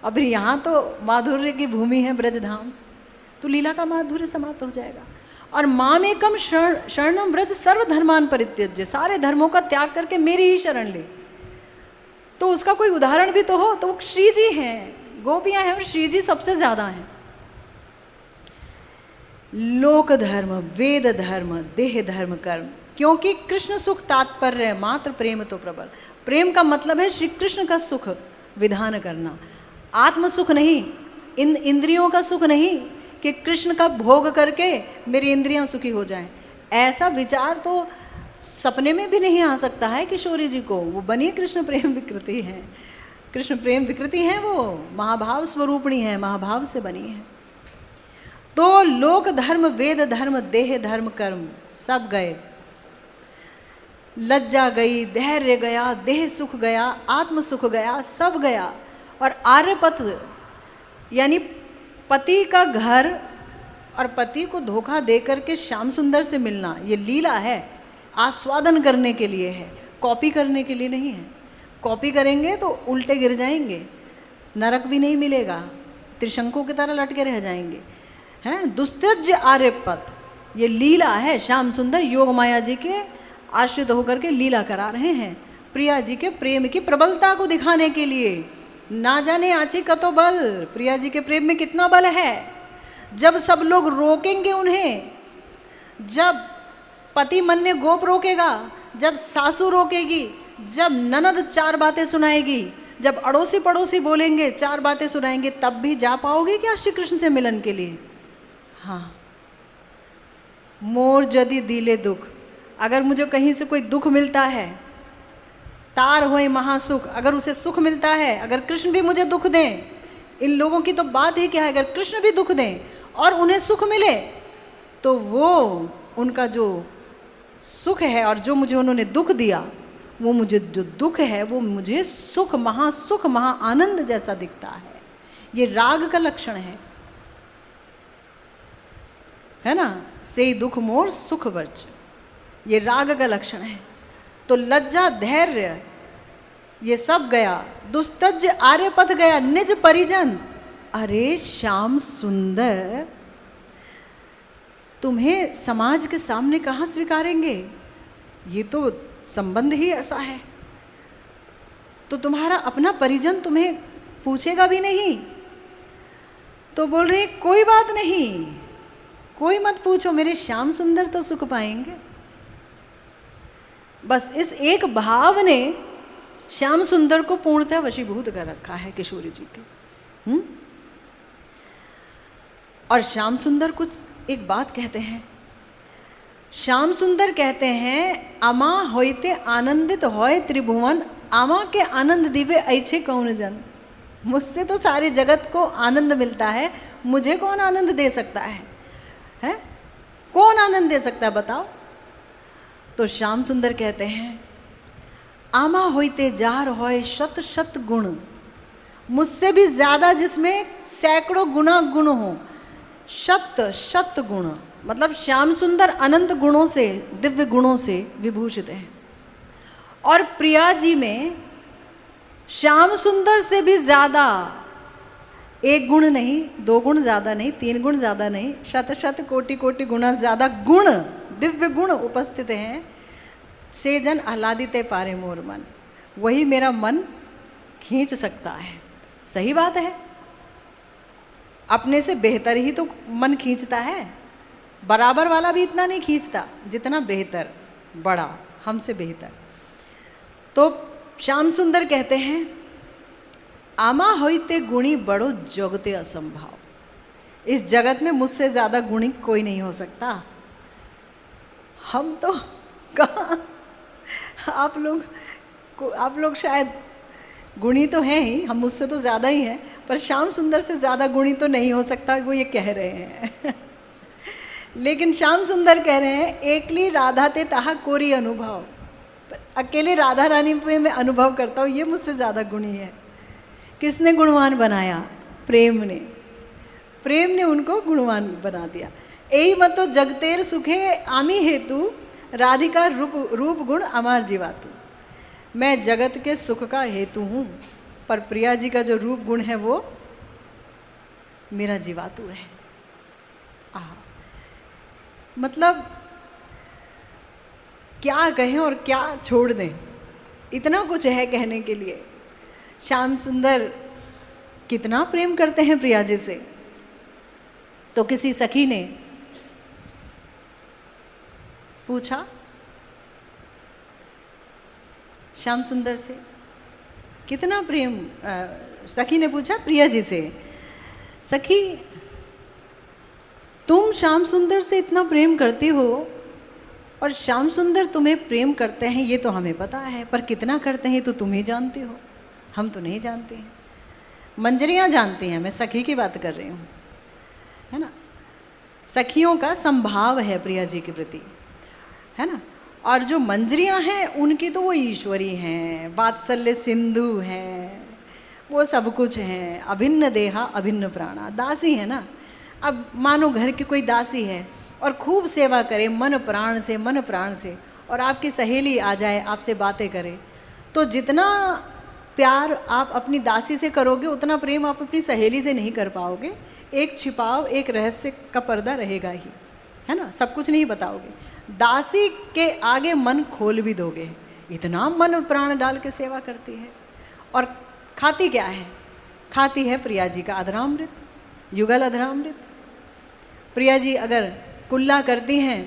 अभी यहाँ तो माधुर्य की भूमि है ब्रजधाम, तो लीला का माधुर्य समाप्त हो जाएगा। और मामेकम शरणम व्रज सर्वधर्मान परित्यज्य, सारे धर्मों का त्याग करके मेरी ही शरण ले। तो उसका कोई उदाहरण भी तो हो, तो श्री जी हैं, गोपियां हैं और श्री जी सबसे ज्यादा हैं। लोक धर्म, वेद धर्म, देह धर्म, कर्म, क्योंकि कृष्ण सुख तात्पर्य मात्र प्रेम तो प्रबल। प्रेम का मतलब है श्री कृष्ण का सुख विधान करना, आत्म सुख नहीं, इंद्रियों का सुख नहीं कि कृष्ण का भोग करके मेरी इंद्रियां सुखी हो जाएं। ऐसा विचार तो सपने में भी नहीं आ सकता है किशोरी जी को। वो बनी कृष्ण प्रेम विकृति है, कृष्ण प्रेम विकृति है, वो महाभाव स्वरूपणी है, महाभाव से बनी है। तो लोक धर्म, वेद धर्म, देह धर्म, कर्म सब गए, लज्जा गई, धैर्य गया, देह सुख गया, आत्म सुख गया, सब गया। और आर्यपथ यानी पति का घर और पति को धोखा दे करके श्याम सुंदर से मिलना, ये लीला है, आस्वादन करने के लिए है, कॉपी करने के लिए नहीं है। कॉपी करेंगे तो उल्टे गिर जाएंगे, नरक भी नहीं मिलेगा, त्रिशंकु की तरह लटके रह जाएंगे। हैं दुस्त्यज्य आर्यपथ, ये लीला है। श्याम सुंदर योग माया जी के आश्रित होकर के लीला करा रहे हैं, प्रिया जी के प्रेम की प्रबलता को दिखाने के लिए। ना जाने आची का तो बल, प्रिया जी के प्रेम में कितना बल है। जब सब लोग रोकेंगे उन्हें, जब पति मन ने गोप रोकेगा, जब सासू रोकेगी, जब ननद चार बातें सुनाएगी, जब अड़ोसी पड़ोसी बोलेंगे, चार बातें सुनाएंगे, तब भी जा पाओगे क्या श्री कृष्ण से मिलन के लिए? हाँ, मोर यदि दिले दुख, अगर मुझे कहीं से कोई दुख मिलता है, तार होए महासुख, अगर उसे सुख मिलता है, अगर कृष्ण भी मुझे दुख दें, इन लोगों की तो बात ही क्या है, अगर कृष्ण भी दुख दें और उन्हें सुख मिले, तो वो उनका जो सुख है और जो मुझे उन्होंने दुख दिया, वो मुझे जो दुख है वो मुझे सुख, महा आनंद जैसा दिखता है। ये राग का लक्षण है ना, से दुख मोर सुख वर्ज, ये राग का लक्षण है। तो लज्जा, धैर्य, ये सब गया। दुस्तज्य आर्यपथ गया, निज परिजन। अरे श्याम सुंदर, तुम्हें समाज के सामने कहाँ स्वीकारेंगे? ये तो संबंध ही ऐसा है। तो तुम्हारा अपना परिजन तुम्हें पूछेगा भी नहीं। तो बोल रहे कोई बात नहीं, कोई मत पूछो, मेरे श्याम सुंदर तो सुख पाएंगे। बस इस एक भाव ने श्याम सुंदर को पूर्णतः वशीभूत कर रखा है किशोरी जी के। और श्याम सुंदर कुछ एक बात कहते हैं, श्याम सुंदर कहते हैं, अमा होइते आनंदित होय त्रिभुवन, आमा के आनंद दिवे ऐछे कौन जन। मुझसे तो सारे जगत को आनंद मिलता है, मुझे कौन आनंद दे सकता है? कौन आनंद दे सकता है बताओ? तो श्याम सुंदर कहते हैं, आमा होइते जार होय शत शत गुण, मुझसे भी ज्यादा जिसमें सैकड़ों गुना गुण हो, शत शत गुण, मतलब श्याम सुंदर अनंत गुणों से, दिव्य गुणों से विभूषित हैं। और प्रिया जी में श्याम सुंदर से भी ज्यादा, एक गुण नहीं, दो गुण ज्यादा नहीं, तीन गुण ज्यादा नहीं, शत शत कोटि कोटि गुना ज्यादा गुण, दिव्य गुण उपस्थित हैं। से जन आह्लादिते पारे मोर मन, वही मेरा मन खींच सकता है। सही बात है, अपने से बेहतर ही तो मन खींचता है, बराबर वाला भी इतना नहीं खींचता जितना बेहतर, बड़ा, हमसे बेहतर। तो श्याम सुंदर कहते हैं आमा होइते गुणी बड़ो जगते असंभव, इस जगत में मुझसे ज़्यादा गुणी कोई नहीं हो सकता। हम तो कहाँ, आप लोग शायद गुणी तो हैं ही, हम मुझसे तो ज़्यादा ही हैं, पर श्याम सुंदर से ज़्यादा गुणी तो नहीं हो सकता, वो ये कह रहे हैं। लेकिन श्याम सुंदर कह रहे हैं एकली राधा ते ताहा कोरी अनुभव, अकेले राधा रानी पे मैं अनुभव करता हूँ, ये मुझसे ज़्यादा गुणी है। किसने गुणवान बनाया? प्रेम ने, प्रेम ने उनको गुणवान बना दिया। यही मत तो जगतेर सुखे आमी हेतु राधिका रूप गुण अमार जीवातु, मैं जगत के सुख का हेतु हूँ, पर प्रिया जी का जो रूप गुण है वो मेरा जीवातु है। मतलब क्या कहें और क्या छोड़ दें, इतना कुछ है कहने के लिए। श्याम सुंदर कितना प्रेम करते हैं प्रिया जी से। तो किसी सखी ने पूछा श्याम सुंदर से कितना प्रेम, सखी ने पूछा प्रिया जी से, सखी तुम श्याम सुंदर से इतना प्रेम करती हो और श्याम सुंदर तुम्हें प्रेम करते हैं ये तो हमें पता है, पर कितना करते हैं तो तुम ही जानती हो, हम तो नहीं जानते हैं। मंजरियाँ जानती हैं, मैं सखी की बात कर रही हूँ, है ना। सखियों का संभाव है प्रिया जी के प्रति, है ना। और जो मंजरियाँ हैं उनकी तो वो ईश्वरी हैं, वात्सल्य सिंधु हैं, वो सब कुछ हैं, अभिन्न देहा अभिन्न प्राणा, दासी है ना। अब मानो घर की कोई दासी है और खूब सेवा करे मन प्राण से, और आपकी सहेली आ जाए आपसे बातें करे, तो जितना प्यार आप अपनी दासी से करोगे उतना प्रेम आप अपनी सहेली से नहीं कर पाओगे। एक छिपाव, एक रहस्य का पर्दा रहेगा ही, है ना, सब कुछ नहीं बताओगे। दासी के आगे मन खोल भी दोगे, इतना मन प्राण डाल के सेवा करती है। और खाती क्या है? खाती है प्रिया जी का अधरामृत, युगल अधरामृत। प्रिया जी अगर कुल्ला करती हैं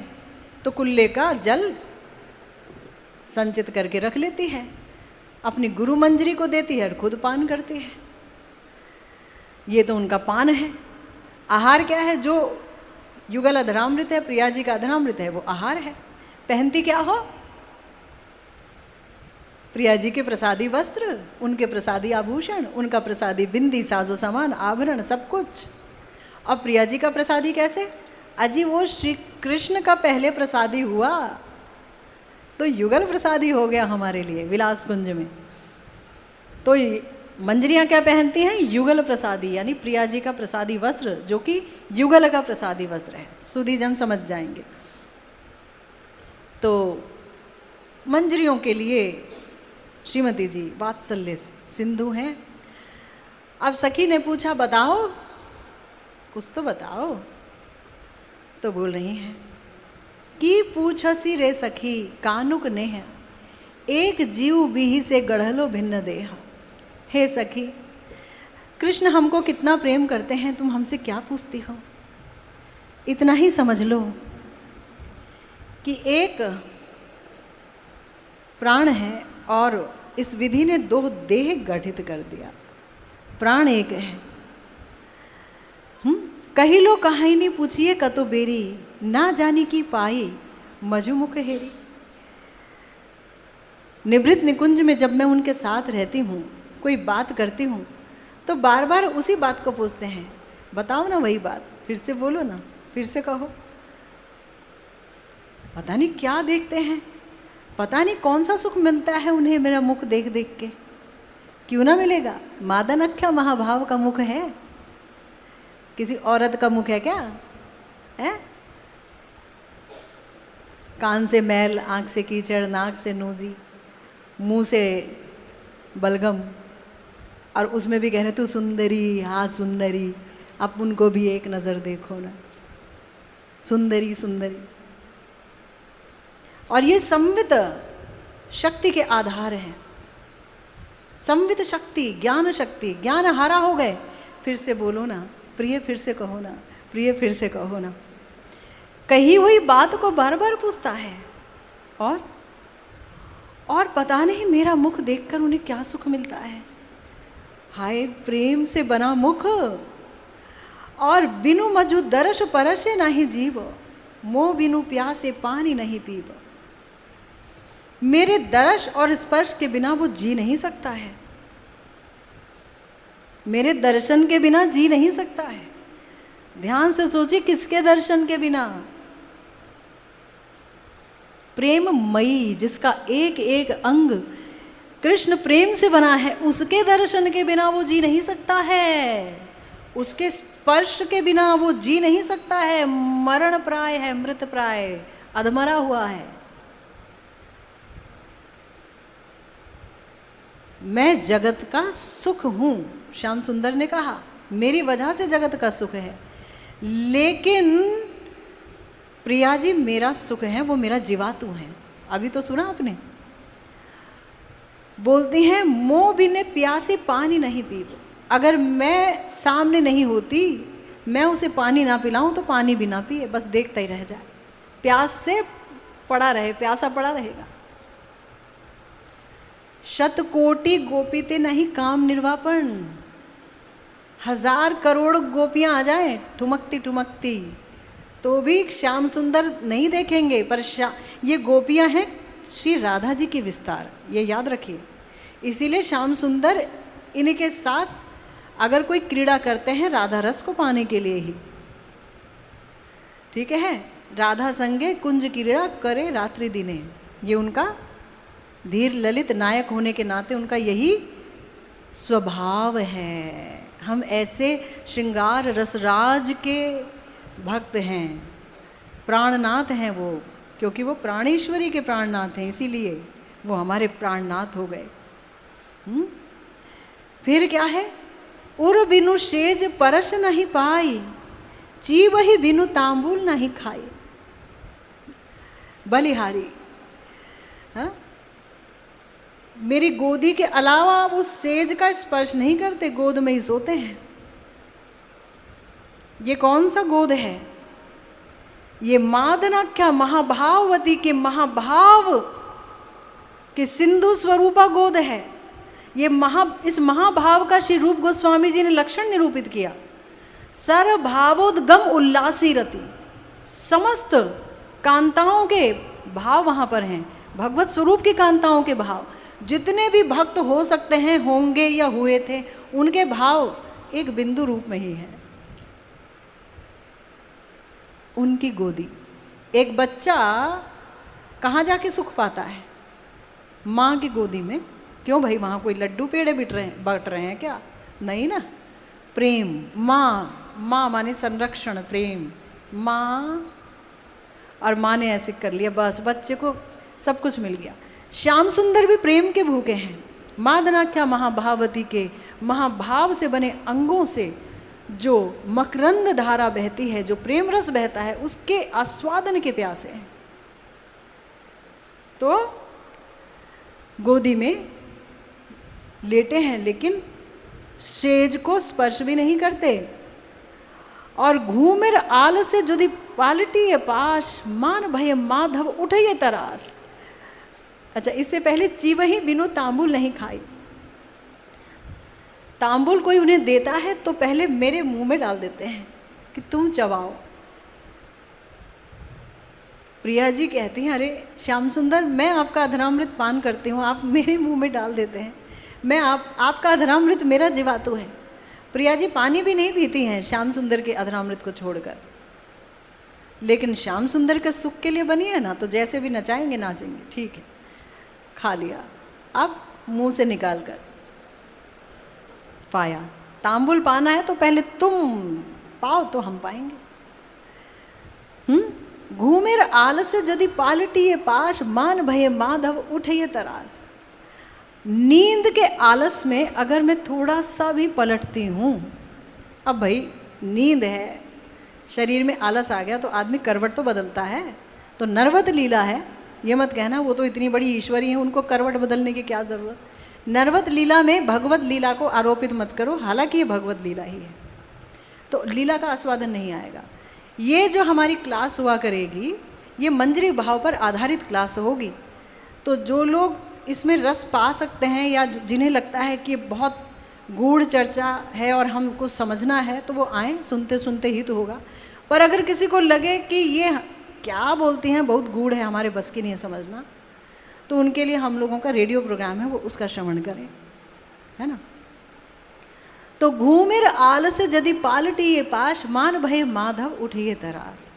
तो कुल्ले का जल संचित करके रख लेती है, अपनी गुरु मंजरी को देती है और खुद पान करती है। ये तो उनका पान है। आहार क्या है? जो युगल अधरामृत है, प्रिया जी का अधरामृत है, वो आहार है। पहनती क्या हो? प्रिया जी के प्रसादी वस्त्र, उनके प्रसादी आभूषण, उनका प्रसादी बिंदी, साजो सामान, आभरण, सब कुछ। अब प्रिया जी का प्रसादी कैसे? अजी वो श्री कृष्ण का पहले प्रसादी हुआ तो युगल प्रसादी हो गया हमारे लिए विलास कुंज में। तो मंजरियाँ क्या पहनती हैं? युगल प्रसादी, यानी प्रिया जी का प्रसादी वस्त्र, जो कि युगल का प्रसादी वस्त्र है। सुधी जन समझ जाएंगे। तो मंजरियों के लिए श्रीमती जी वात्सल्य सिंधु हैं। अब सखी ने पूछा बताओ, कुछ तो बताओ। तो बोल रही हैं कि पूछसी रे सखी कानुक नेह, एक जीव बिही से गढ़लो भिन्न देह। हे सखी, कृष्ण हमको कितना प्रेम करते हैं, तुम हमसे क्या पूछती हो? इतना ही समझ लो कि एक प्राण है और इस विधि ने दो देह गठित कर दिया। प्राण एक है। कही लो कहानी पूछिए कतो बेरी, ना जानी की पाई मजुमुख हेरी। निवृत्त निकुंज में जब मैं उनके साथ रहती हूँ, कोई बात करती हूँ, तो बार बार उसी बात को पूछते हैं, बताओ ना वही बात, फिर से बोलो ना, फिर से कहो। पता नहीं क्या देखते हैं, पता नहीं कौन सा सुख मिलता है उन्हें मेरा मुख देख देख के। क्यों ना मिलेगा? मादनाख्या महाभाव का मुख है, किसी औरत का मुख है क्या? है? कान से मैल, आँख से कीचड़, नाक से नोजी, मुंह से बलगम, और उसमें भी कह रहे तू सुंदरी, हाँ सुंदरी, अब उनको भी एक नज़र देखो ना, सुंदरी सुंदरी। और ये संवित शक्ति के आधार हैं। संवित शक्ति, ज्ञान शक्ति, ज्ञान हारा हो गए, फिर से बोलो ना, प्रिय फिर से कहो ना, प्रिय फिर से कहो ना। कही हुई बात को बार बार पूछता है, और पता नहीं मेरा मुख देखकर उन्हें क्या सुख मिलता है। हाय प्रेम से बना मुख, और बिनु मजु दर्श परसे नहीं जीव, मोह बिनु प्यासे पानी नहीं पीब। मेरे दर्श और स्पर्श के बिना वो जी नहीं सकता है, मेरे दर्शन के बिना जी नहीं सकता है। ध्यान से सोचिए, किसके दर्शन के बिना? प्रेममयी, जिसका एक एक अंग कृष्ण प्रेम से बना है, उसके दर्शन के बिना वो जी नहीं सकता है, उसके स्पर्श के बिना वो जी नहीं सकता है। मरण प्राय है, मृत प्राय, अधमरा हुआ है। मैं जगत का सुख हूं, श्याम सुंदर ने कहा, मेरी वजह से जगत का सुख है। लेकिन प्रिया जी मेरा सुख है वो मेरा जीवातु है। अभी तो सुना आपने, बोलती हैं मोह बिने प्यासे पानी नहीं पीब। अगर मैं सामने नहीं होती, मैं उसे पानी ना पिलाऊं तो पानी भी ना पिए, बस देखता ही रह जाए, प्यास से पड़ा रहे, प्यासा पड़ा रहेगा। शतकोटि गोपीते नहीं काम निर्वापन, 1000 करोड़ गोपियां आ जाएं ठुमकती ठुमकती तो भी श्याम सुंदर नहीं देखेंगे। पर ये गोपियां हैं श्री राधा जी की विस्तार, ये याद रखिए। इसीलिए श्याम सुंदर इनके साथ अगर कोई क्रीड़ा करते हैं राधा रस को पाने के लिए ही, ठीक है। राधा संगे कुंज क्रीड़ा करे रात्रि दिने, ये उनका धीर ललित नायक होने के नाते उनका यही स्वभाव है। हम ऐसे श्रृंगार रसराज के भक्त हैं, प्राणनाथ हैं वो, क्योंकि वो प्राणेश्वरी के प्राणनाथ हैं, इसीलिए वो हमारे प्राणनाथ हो गए। फिर क्या है, उर बिनु शेज परश नहीं पाई, जीव ही बिनु तांबुल नहीं खाई। बलिहारी, हाँ, मेरी गोदी के अलावा वो सेज का स्पर्श नहीं करते, गोद में ही सोते हैं। ये कौन सा गोद है? ये मादनाख्या महाभाववती के महाभाव के सिंधु स्वरूपा गोद है। ये इस महाभाव का श्री रूप गोस्वामी जी ने लक्षण निरूपित किया। सर्वभावोद्गम उल्लासी रति, समस्त कांताओं के भाव वहां पर हैं, भगवत स्वरूप की कांताओं के भाव। जितने भी भक्त हो सकते हैं, होंगे या हुए थे, उनके भाव एक बिंदु रूप में ही है। उनकी गोदी। एक बच्चा कहाँ जाके सुख पाता है? माँ की गोदी में। क्यों भाई, वहाँ कोई लड्डू पेड़े बट रहे हैं क्या? नहीं ना। प्रेम, माँ, माँ माने संरक्षण, प्रेम, माँ, और माँ ने ऐसे कर लिया, बस बच्चे को सब कुछ मिल गया। श्याम सुंदर भी प्रेम के भूखे हैं। मादनाख्या महाभावती के महाभाव से बने अंगों से जो मकरंद धारा बहती है, जो प्रेम रस बहता है, उसके आस्वादन के प्यासे हैं। तो गोदी में लेटे हैं, लेकिन सेज को स्पर्श भी नहीं करते। और घूमेर आल से जुदी पालटी है पाश, मान भय माधव उठे तरास। अच्छा, इससे पहले चीवही बिनु तांबुल नहीं खाई। तांबुल कोई उन्हें देता है तो पहले मेरे मुंह में डाल देते हैं कि तुम चबाओ। प्रिया जी कहती हैं, अरे श्याम सुंदर, मैं आपका अधरामृत पान करती हूँ, आप मेरे मुंह में डाल देते हैं। मैं आपका अधरामृत मेरा जीवातु है। प्रिया जी पानी भी नहीं पीती हैं श्याम सुंदर के अधरामृत को छोड़कर, लेकिन श्याम सुंदर के सुख के लिए बनी है ना, तो जैसे भी नचाएंगे नाचेंगे, ठीक है। खा लिया, अब मुंह से निकाल कर पाया। तांबुल पाना है तो पहले तुम पाओ तो हम पाएंगे। घूमेर आलस यदि पालटी पाश, मान भय माधव उठे तरास। नींद के आलस में अगर मैं थोड़ा सा भी पलटती हूँ, अब भाई नींद है, शरीर में आलस आ गया तो आदमी करवट तो बदलता है, तो नरवत लीला है। ये मत कहना वो तो इतनी बड़ी ईश्वरी है, उनको करवट बदलने की क्या ज़रूरत। नरवत लीला में भगवत लीला को आरोपित मत करो, हालांकि ये भगवत लीला ही है। तो लीला का आस्वादन नहीं आएगा। ये जो हमारी क्लास हुआ करेगी, ये मंजरी भाव पर आधारित क्लास होगी। तो जो लोग इसमें रस पा सकते हैं या जिन्हें लगता है कि बहुत गूढ़ चर्चा है और हमको समझना है, तो वो आएँ, सुनते सुनते ही तो होगा। पर अगर किसी को लगे कि ये क्या बोलती हैं, बहुत गूढ़ है, हमारे बस की नहीं है समझना, तो उनके लिए हम लोगों का रेडियो प्रोग्राम है, वो उसका श्रवण करें, है ना। तो घूमिर आलस यदि पालटी ये पाश, मान भय माधव उठिए तरास।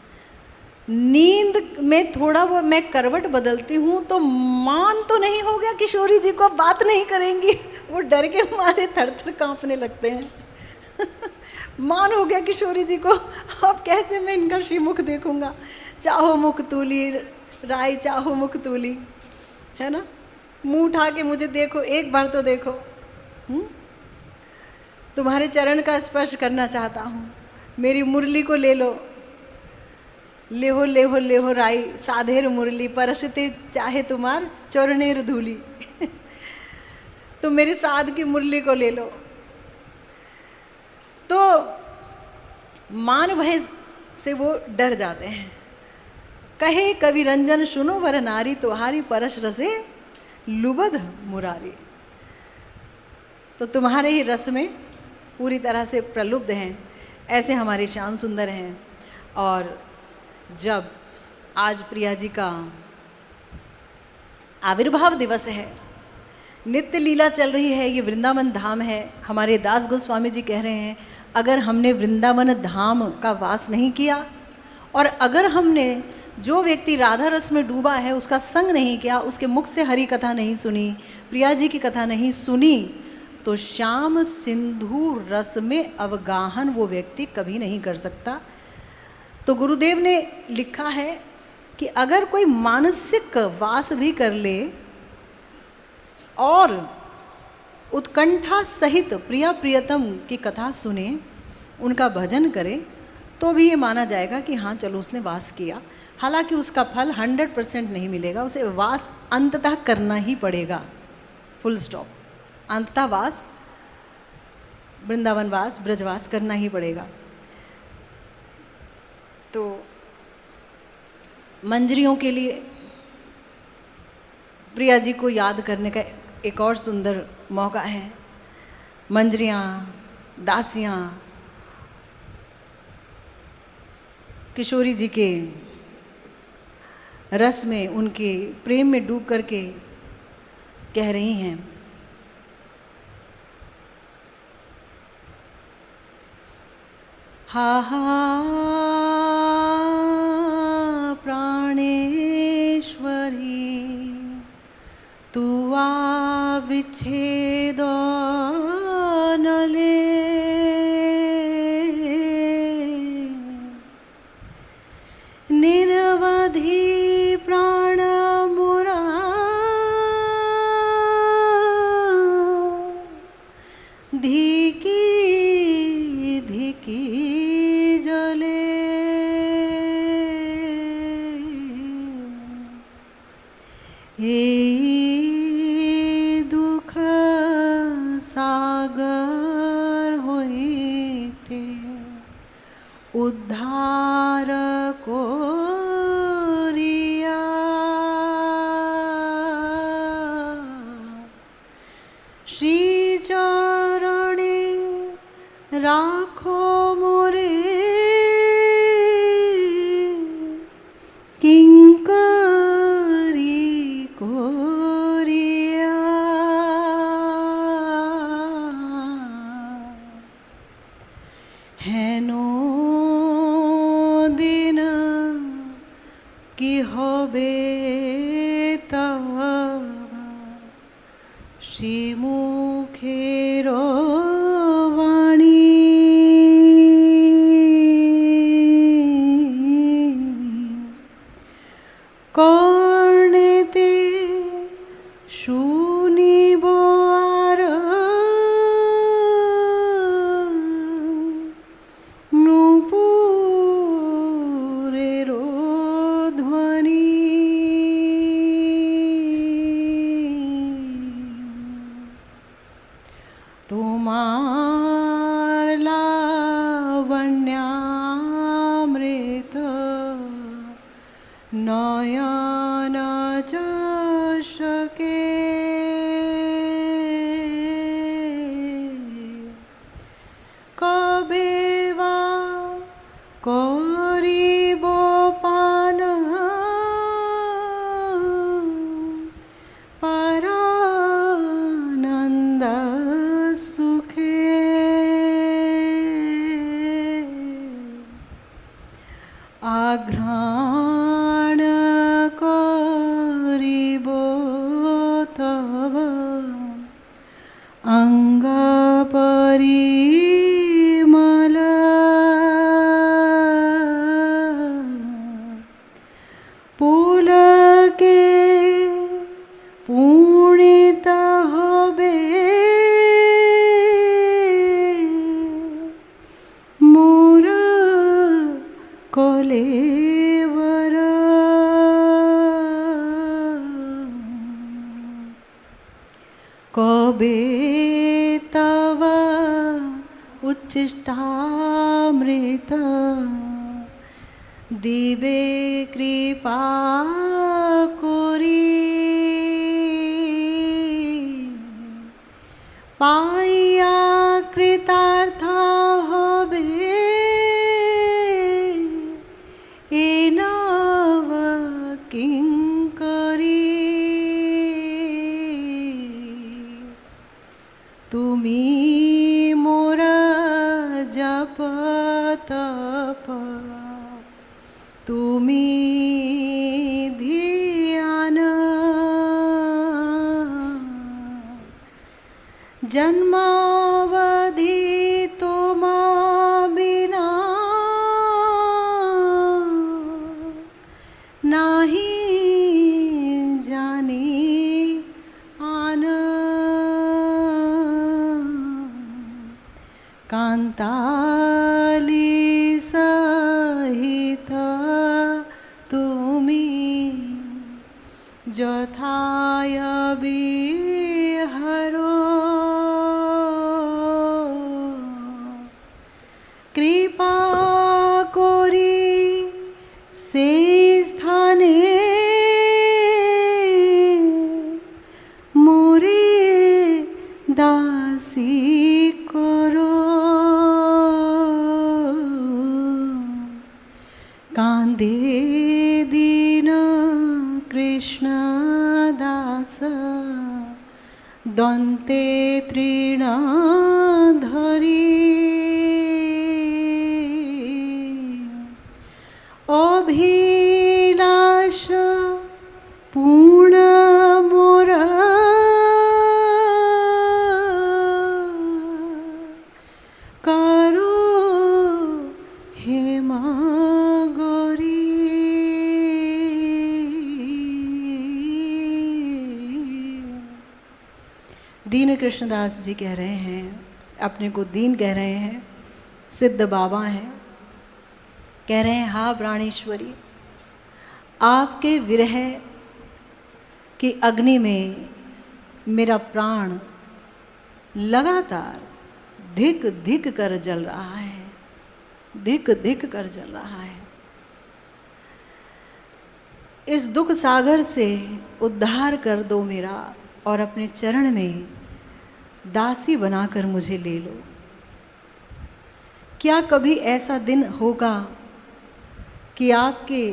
नींद में थोड़ा वो मैं करवट बदलती हूँ तो मान तो नहीं हो गया किशोरी जी को, बात नहीं करेंगी, वो डर के मारे थर थर कांपने लगते हैं। मान हो गया किशोरी जी को, अब कैसे मैं इनका श्रीमुख देखूंगा। चाहो मुख तूली राय, चाहो मुख तूली, है ना, मुंह उठा के मुझे देखो, एक बार तो देखो। तुम्हारे चरण का स्पर्श करना चाहता हूँ, मेरी मुरली को ले लो, लेहो लेहो लेहो राई, साधेर मुरली परसते चाहे तुम्हार चरणेर धूली। तो मेरी साध की मुरली को ले लो। तो मान भय से वो डर जाते हैं। कहे कवि रंजन सुनो वर नारी, तुम्हारी परश रसे लुबध मुरारी। तो तुम्हारे ही रस में पूरी तरह से प्रलुब्ध हैं, ऐसे हमारे श्याम सुंदर हैं। और जब आज प्रिया जी का आविर्भाव दिवस है, नित्य लीला चल रही है, ये वृंदावन धाम है। हमारे दास गोस्वामी जी कह रहे हैं, अगर हमने वृंदावन धाम का वास नहीं किया और अगर हमने, जो व्यक्ति राधा रस में डूबा है, उसका संग नहीं किया, उसके मुख से हरि कथा नहीं सुनी, प्रिया जी की कथा नहीं सुनी, तो श्याम सिंधु रस में अवगाहन वो व्यक्ति कभी नहीं कर सकता। तो गुरुदेव ने लिखा है कि अगर कोई मानसिक वास भी कर ले और उत्कंठा सहित प्रिया प्रियतम की कथा सुने, उनका भजन करे, तो भी ये माना जाएगा कि हाँ चलो उसने वास किया। हालांकि उसका फल 100% नहीं मिलेगा, उसे वास अंततः करना ही पड़ेगा, फुल स्टॉप। अंततः वास, वृंदावन वास, ब्रजवास करना ही पड़ेगा। तो मंजरियों के लिए प्रिया जी को याद करने का एक और सुंदर मौका है। मंजरियाँ, दासियाँ किशोरी जी के रस में, उनके प्रेम में डूब करके कह रही हैं, हा हा प्राणेश्वरी तू आ विच्छेद नले, निरवधि प्राण मुरा धिकी धिकी जले। दुख सागर होइते उद्धार को रिया, श्री चरणे राखो मोरे किंकरी कोरिया। हेनो दिन की होबे तब श्रीमुखेर वाणी, कर्णेते शुनिब आर नुपुरेर ध्वनि। তোমার লাবণ্য नयन चषके कबे वा करिब पान परानन्द सुखे आघ्राण करिब तव अंग परिमल पुलके पुणित हबे मोर कलेवर कबे तव उच्छिष्टामृत दिवे कृपा करी पाइया कृतार्थ हबे ए नव किंकरी तुमी मोर जप तप तुमी ध्यान जन्मावधि तुमा बिना नाही जानी आन कांताली सहित तुमी যথায় বিহারো কৃপা করি সেই স্থানে মোরে দাসী করো কাঁদে দীন কৃষ্ণ দাস দন্তে তৃণ ধরি অভিলাষ পূর্ণ মোর করো হেমা दीन कृष्णदास जी कह रहे हैं, अपने को दीन कह रहे हैं, सिद्ध बाबा हैं, कह रहे हैं हा प्राणेश्वरी, आपके विरह की अग्नि में मेरा प्राण लगातार धिक धिक कर जल रहा है, धिक धिक कर जल रहा है। इस दुख सागर से उद्धार कर दो मेरा और अपने चरण में दासी बनाकर मुझे ले लो। क्या कभी ऐसा दिन होगा कि आपके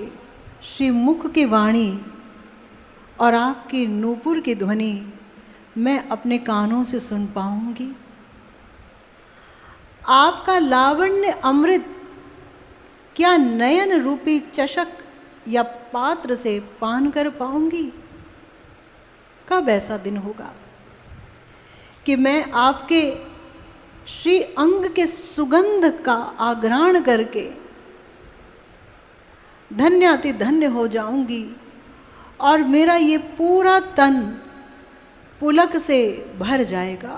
श्रीमुख की वाणी और आपकी नूपुर की ध्वनि मैं अपने कानों से सुन पाऊंगी? आपका लावण्य अमृत क्या नयन रूपी चषक या पात्र से पान कर पाऊंगी? कब ऐसा दिन होगा कि मैं आपके श्री अंग के सुगंध का आघ्राण करके धन्याति धन्य हो जाऊंगी और मेरा ये पूरा तन पुलक से भर जाएगा?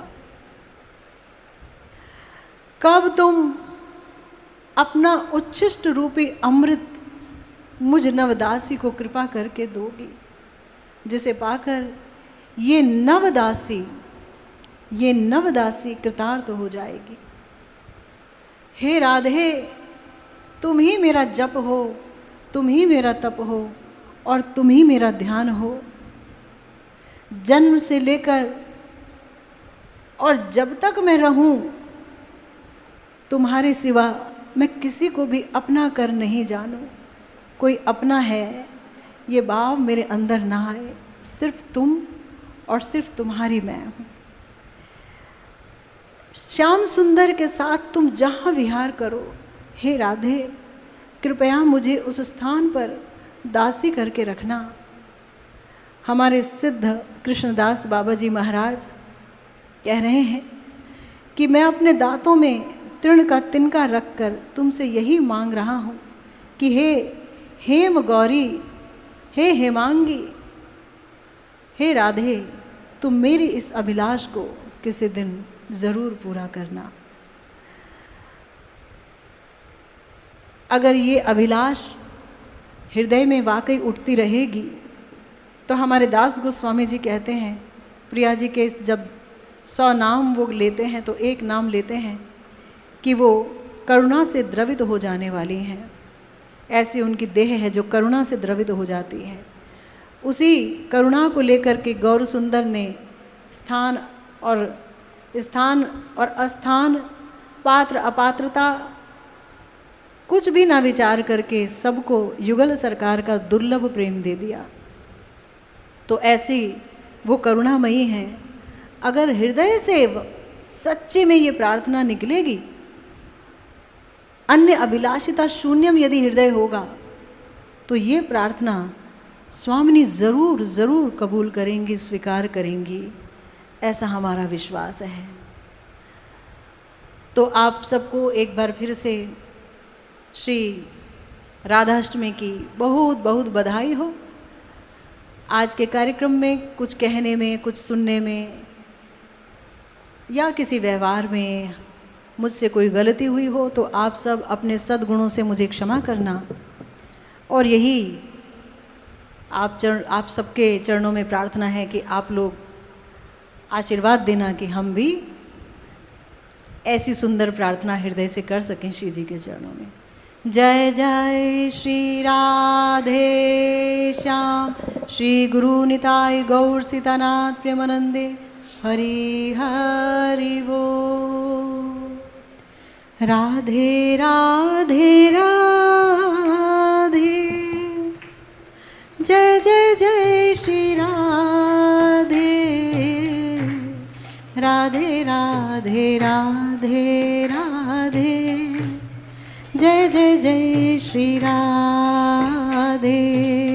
कब तुम अपना उच्छिष्ट रूपी अमृत मुझ नवदासी को कृपा करके दोगी, जिसे पाकर ये नवदासी कृतार्थ हो जाएगी। हे राधे, तुम ही मेरा जप हो, तुम ही मेरा तप हो और तुम ही मेरा ध्यान हो। जन्म से लेकर और जब तक मैं रहूं तुम्हारे सिवा मैं किसी को भी अपना कर नहीं जानूं। कोई अपना है ये भाव मेरे अंदर ना आए। सिर्फ तुम और सिर्फ तुम्हारी मैं हूं। श्याम सुंदर के साथ तुम जहां विहार करो, हे राधे कृपया मुझे उस स्थान पर दासी करके रखना। हमारे सिद्ध कृष्णदास बाबा जी महाराज कह रहे हैं कि मैं अपने दांतों में तृण का तिनका रखकर तुमसे यही मांग रहा हूँ कि हे हेम गौरी, हे हेमांगी, हे राधे तुम मेरी इस अभिलाष को किसी दिन ज़रूर पूरा करना। अगर ये अभिलाष हृदय में वाकई उठती रहेगी तो हमारे दास गोस्वामी जी कहते हैं, प्रिया जी के जब 100 नाम वो लेते हैं तो एक नाम लेते हैं कि वो करुणा से द्रवित हो जाने वाली हैं। ऐसी उनकी देह है जो करुणा से द्रवित हो जाती है। उसी करुणा को लेकर के गौर सुंदर ने स्थान और अस्थान, पात्र अपात्रता कुछ भी ना विचार करके सबको युगल सरकार का दुर्लभ प्रेम दे दिया। तो ऐसी वो करुणामयी हैं। अगर हृदय से सच्चे में ये प्रार्थना निकलेगी, अन्य अभिलाषिता शून्यम यदि हृदय होगा तो ये प्रार्थना स्वामिनी ज़रूर ज़रूर कबूल करेंगी, स्वीकार करेंगी, ऐसा हमारा विश्वास है। तो आप सबको एक बार फिर से श्री राधाष्टमी की बहुत बहुत बधाई हो। आज के कार्यक्रम में कुछ कहने में, कुछ सुनने में या किसी व्यवहार में मुझसे कोई गलती हुई हो तो आप सब अपने सद्गुणों से मुझे क्षमा करना। और यही आप सबके चरणों में प्रार्थना है कि आप लोग आशीर्वाद देना कि हम भी ऐसी सुंदर प्रार्थना हृदय से कर सकें श्री जी के चरणों में। जय जय श्री राधे श्याम, श्री गुरु निताय गौर सीतानाथ प्रेमानंदे, हरि हरि बोल। राधे राधे राधे, जय जय जय श्री राधे, राधे राधे राधे राधे, जय जय जय श्री राधे।